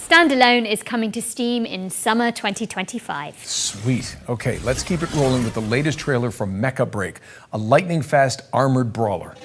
S8: Standalone is coming to Steam in summer 2025.
S3: Sweet. Okay, let's keep it rolling with the latest trailer from Mecha-Break, a lightning-fast armored brawler.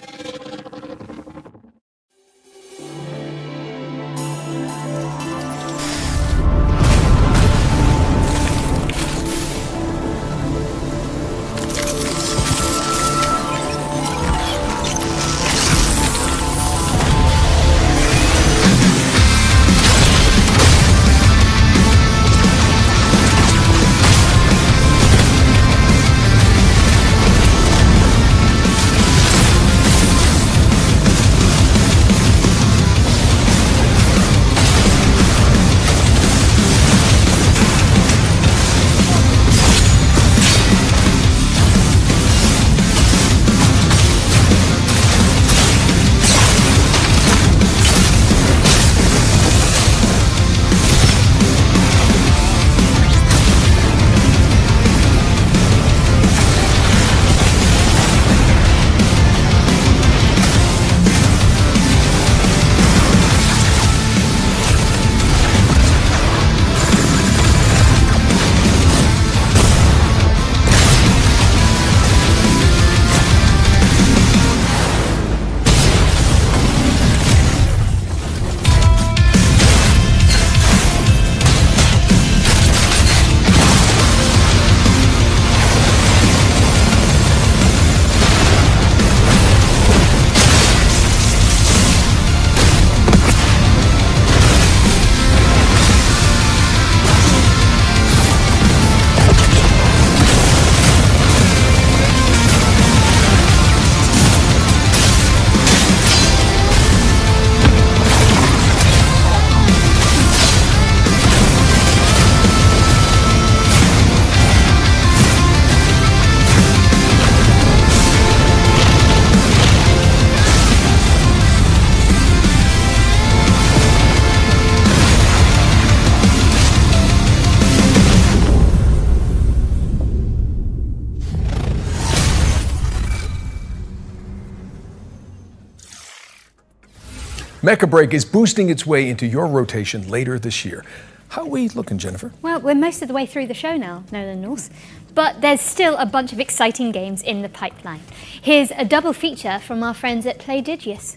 S3: Mecha-Break is boosting its way into your rotation later this year. How are we looking, Jennifer?
S8: Well, we're most of the way through the show now, Nolan North. But there's still a bunch of exciting games in the pipeline. Here's a double feature from our friends at Playdigious.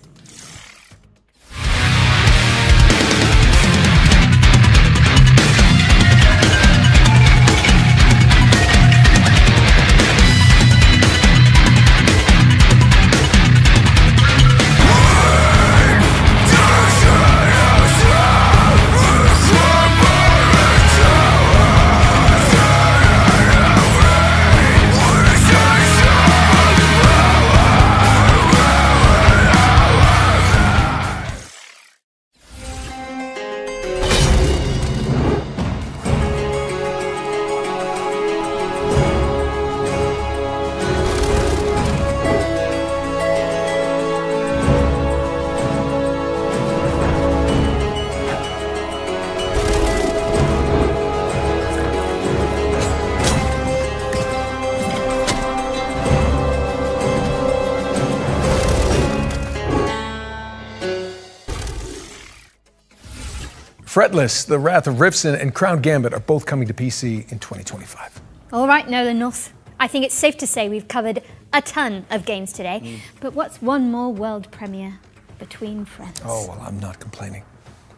S3: Fretless, The Wrath of Rifson, and Crown Gambit are both coming to PC in 2025.
S8: All right, Nolan North. I think it's safe to say we've covered a ton of games today. But what's one more world premiere between friends?
S3: Oh, well, I'm not complaining.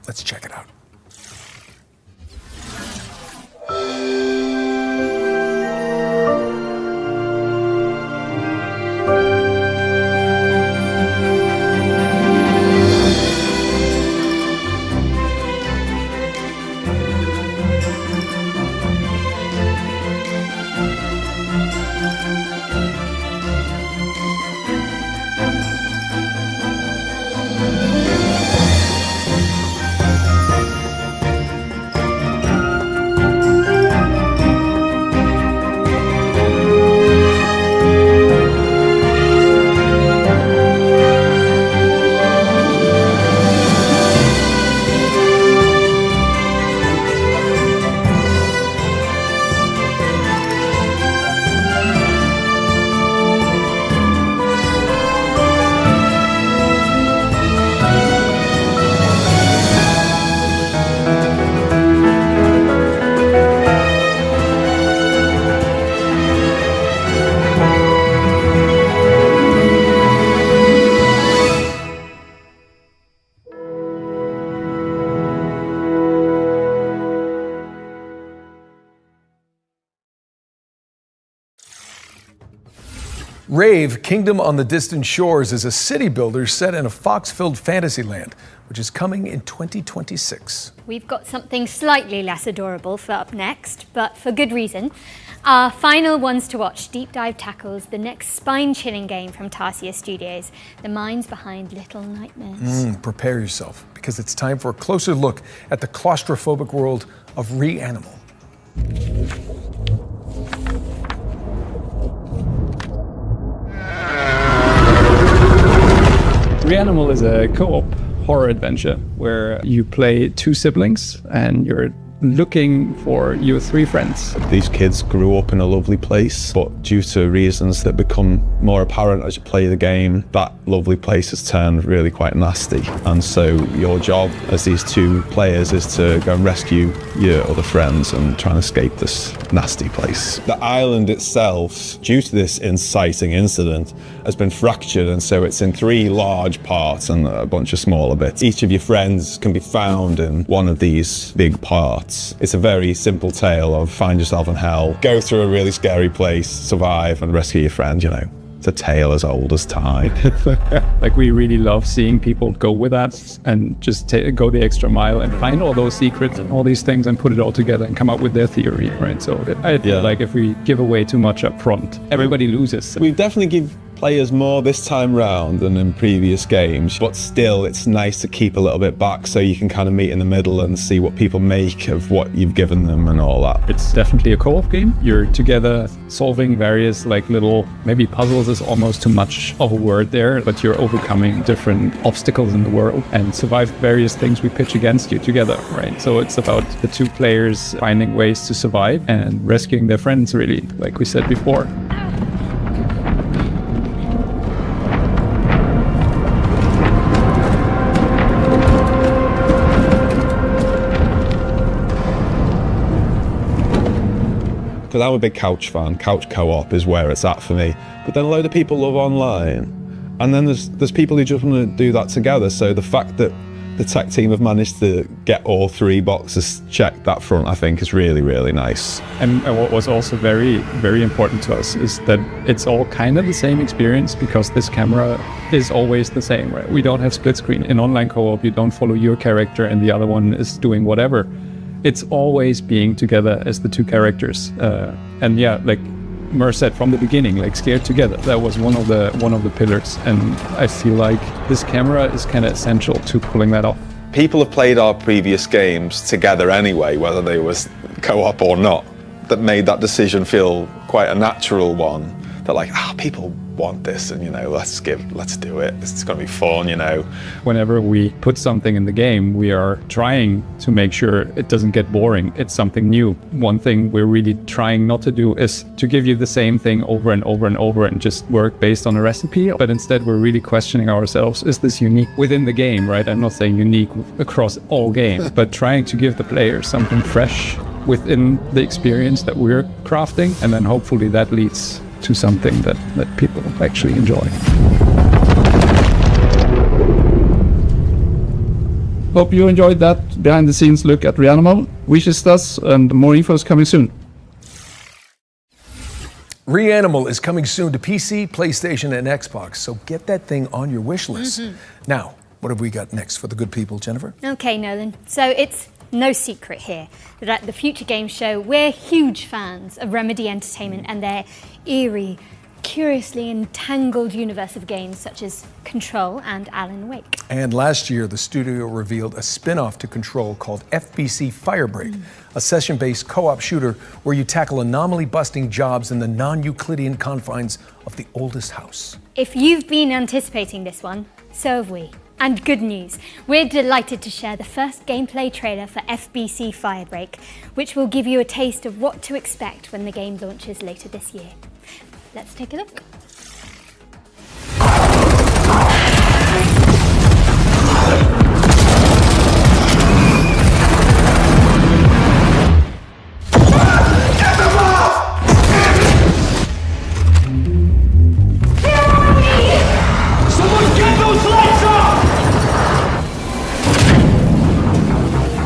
S3: Let's check it out. Rave, Kingdom on the Distant Shores, is a city builder set in a fox-filled fantasy land, which is coming in 2026.
S8: We've got something slightly less adorable for up next, but for good reason. Our final ones to watch deep dive tackles the next spine-chilling game from Tarsier Studios, the minds behind Little Nightmares.
S3: Prepare yourself, because it's time for a closer look at the claustrophobic world of Reanimal.
S13: Reanimal is a co-op horror adventure where you play two siblings and you're looking for your three friends.
S15: These kids grew up in a lovely place, but due to reasons that become more apparent as you play the game, that lovely place has turned really quite nasty. And so your job as these two players is to go and rescue your other friends and try and escape this nasty place. The island itself, due to this inciting incident, has been fractured, and so it's in three large parts and a bunch of smaller bits. Each of your friends can be found in one of these big parts. It's a very simple tale of find yourself in hell, go through a really scary place, survive and rescue your friend, you know. It's a tale as old as time.
S13: Like, we really love seeing people go with that and just go the extra mile and find all those secrets and all these things and put it all together and come up with their theory, right? So I feel like if we give away too much up front, everybody loses.
S15: We definitely give players more this time round than in previous games, but still it's nice to keep a little bit back so you can kind of meet in the middle and see what people make of what you've given them and all that.
S13: It's definitely a co-op game. You're together solving various little, maybe puzzles is almost too much of a word there, but you're overcoming different obstacles in the world and survive various things we pitch against you together, right? So it's about the two players finding ways to survive and rescuing their friends, really, like we said before.
S15: Because I'm a big couch fan. Couch co-op is where it's at for me. But then a load of people love online. And then there's people who just want to do that together. So the fact that the tech team have managed to get all three boxes checked that front, I think, is really, really nice.
S13: And what was also very, very important to us is that it's all kind of the same experience, because this camera is always the same, right? We don't have split screen. In online co-op, you don't follow your character and the other one is doing whatever. It's always being together as the two characters, and yeah, like Mer said from the beginning, scared together. That was one of the pillars, and I feel like this camera is kind of essential to pulling that off.
S15: People have played our previous games together anyway, whether they was co-op or not. That made that decision feel quite a natural one. That people want this, and let's do it. It's going to be fun,
S13: Whenever we put something in the game, we are trying to make sure it doesn't get boring. It's something new. One thing we're really trying not to do is to give you the same thing over and over and over and just work based on a recipe. But instead, we're really questioning ourselves, is this unique within the game, right? I'm not saying unique across all games, but trying to give the player something fresh within the experience that we're crafting, and then hopefully that leads to something that people actually enjoy. Hope you enjoyed that behind the scenes look at Reanimal. Wishes us, and more info is coming soon.
S3: Reanimal is coming soon to PC, PlayStation, and Xbox, so get that thing on your wish list. Now, what have we got next for the good people, Jennifer?
S8: Okay, Nolan. So it's no secret here that at the Future Games Show, we're huge fans of Remedy Entertainment and their eerie, curiously entangled universe of games such as Control and Alan Wake.
S3: And last year, the studio revealed a spin-off to Control called FBC Firebreak, a session-based co-op shooter where you tackle anomaly-busting jobs in the non-Euclidean confines of the oldest house.
S8: If you've been anticipating this one, so have we. And good news, we're delighted to share the first gameplay trailer for FBC Firebreak, which will give you a taste of what to expect when the game launches later this year. Let's take a look.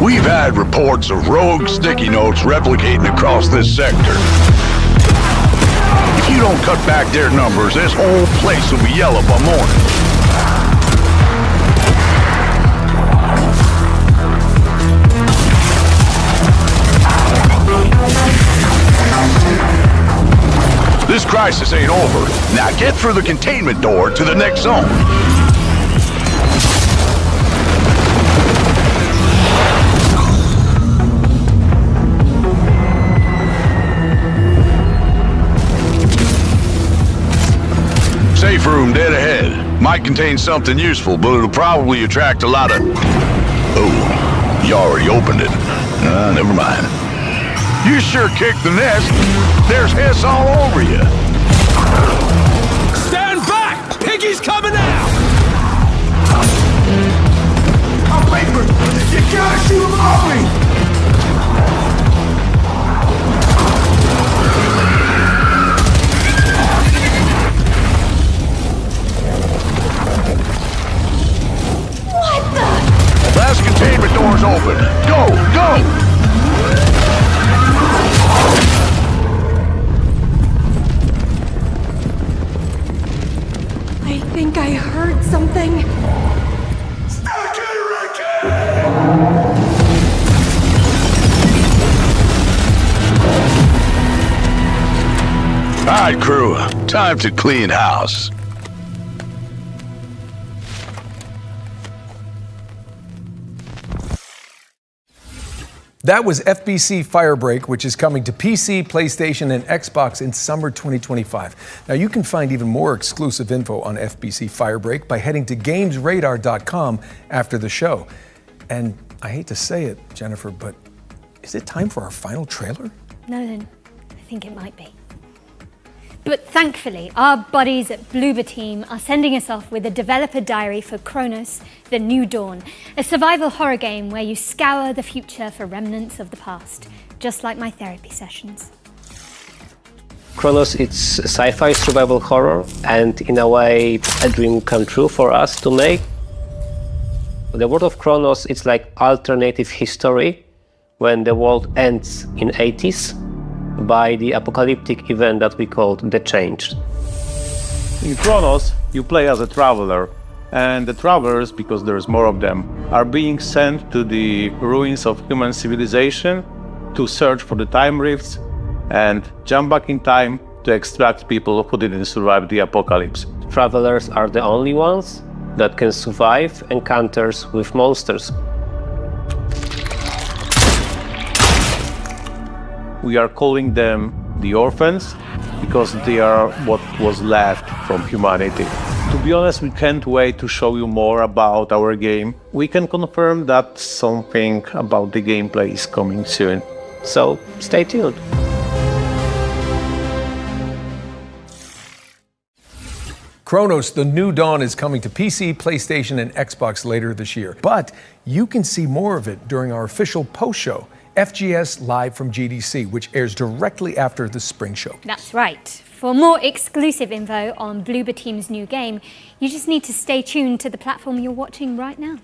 S16: We've had reports of rogue sticky notes replicating across this sector. If you don't cut back their numbers, this whole place will be yellow by morning. This crisis ain't over. Now get through the containment door to the next zone. Safe room dead ahead. Might contain something useful, but it'll probably attract a lot of... Oh, you already opened it. Never mind. You sure kicked the nest. There's hiss all over you.
S9: Stand back! Piggy's coming out!
S21: I'm paper! You gotta shoot him off me!
S19: What the?
S16: Last containment door's open. Go, go!
S19: I think I heard something.
S16: All right, crew. Time to clean house.
S3: That was FBC Firebreak, which is coming to PC, PlayStation, and Xbox in summer 2025. Now, you can find even more exclusive info on FBC Firebreak by heading to GamesRadar.com after the show. And I hate to say it, Jennifer, but is it time for our final trailer?
S8: No, then I think it might be. But thankfully, our buddies at Bloober Team are sending us off with a developer diary for Kronos, The New Dawn, a survival horror game where you scour the future for remnants of the past, just like my therapy sessions.
S14: Kronos, it's a sci-fi survival horror, and in a way, a dream come true for us to make. The world of Kronos, it's like alternative history when the world ends in 80s. By the apocalyptic event that we called The Change.
S17: In Kronos, you play as a traveler, and the travelers, because there's more of them, are being sent to the ruins of human civilization to search for the time rifts and jump back in time to extract people who didn't survive the apocalypse.
S14: Travelers are the only ones that can survive encounters with monsters.
S17: We are calling them the orphans because they are what was left from humanity. To be honest, we can't wait to show you more about our game. We can confirm that something about the gameplay is coming soon.
S14: So stay tuned.
S3: Kronos, The New Dawn is coming to PC, PlayStation, and Xbox later this year. But you can see more of it during our official post-show, FGS Live from GDC, which airs directly after the spring show.
S8: That's right. For more exclusive info on Bloober Team's new game, you just need to stay tuned to the platform you're watching right now.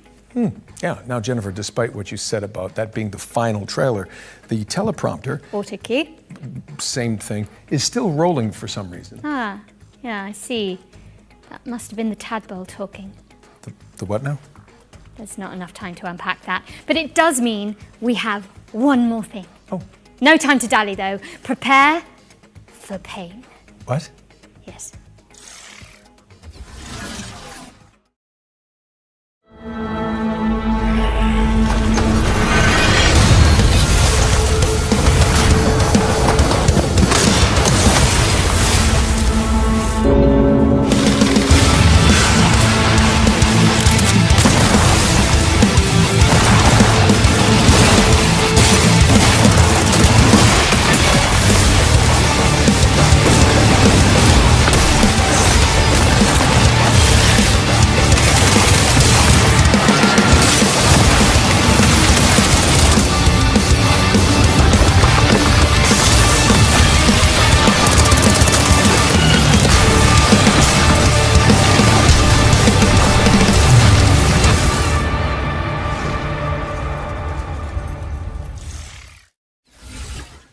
S3: Yeah, now Jennifer, despite what you said about that being the final trailer, the teleprompter,
S8: Auto cue.
S3: same thing, is still rolling for some reason.
S8: Ah, yeah, I see. That must have been the tadpole talking.
S3: The what now?
S8: There's not enough time to unpack that. But it does mean we have one more thing.
S3: Oh.
S8: No time to dally, though. Prepare for pain.
S3: What?
S8: Yes.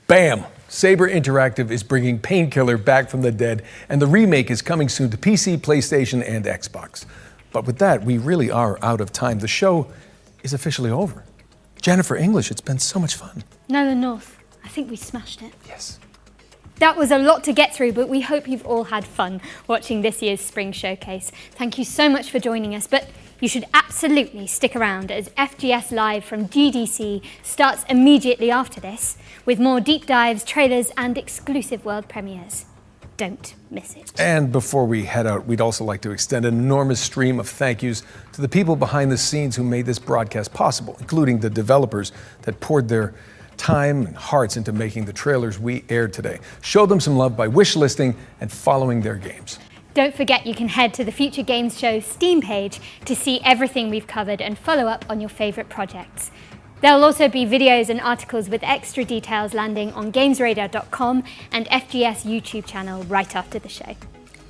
S3: Bam! Saber Interactive is bringing Painkiller back from the dead, and the remake is coming soon to PC, PlayStation, and Xbox. But with that, we really are out of time. The show is officially over. Jennifer English, it's been so much fun.
S8: Nolan North, I think we smashed it.
S3: Yes.
S8: That was a lot to get through, but we hope you've all had fun watching this year's Spring Showcase. Thank you so much for joining us, but you should absolutely stick around as FGS Live from GDC starts immediately after this, with more deep dives, trailers, and exclusive world premieres. Don't miss it.
S3: And before we head out, we'd also like to extend an enormous stream of thank yous to the people behind the scenes who made this broadcast possible, including the developers that poured their time and hearts into making the trailers we aired today. Show them some love by wish listing and following their games.
S8: Don't forget you can head to the Future Games Show Steam page to see everything we've covered and follow up on your favourite projects. There'll also be videos and articles with extra details landing on gamesradar.com and FGS YouTube channel right after the show.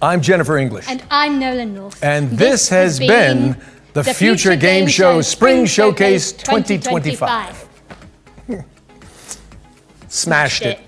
S3: I'm Jennifer English.
S8: And I'm Nolan North.
S3: And this has been the Future Game Show Spring Showcase 2025. Smashed it.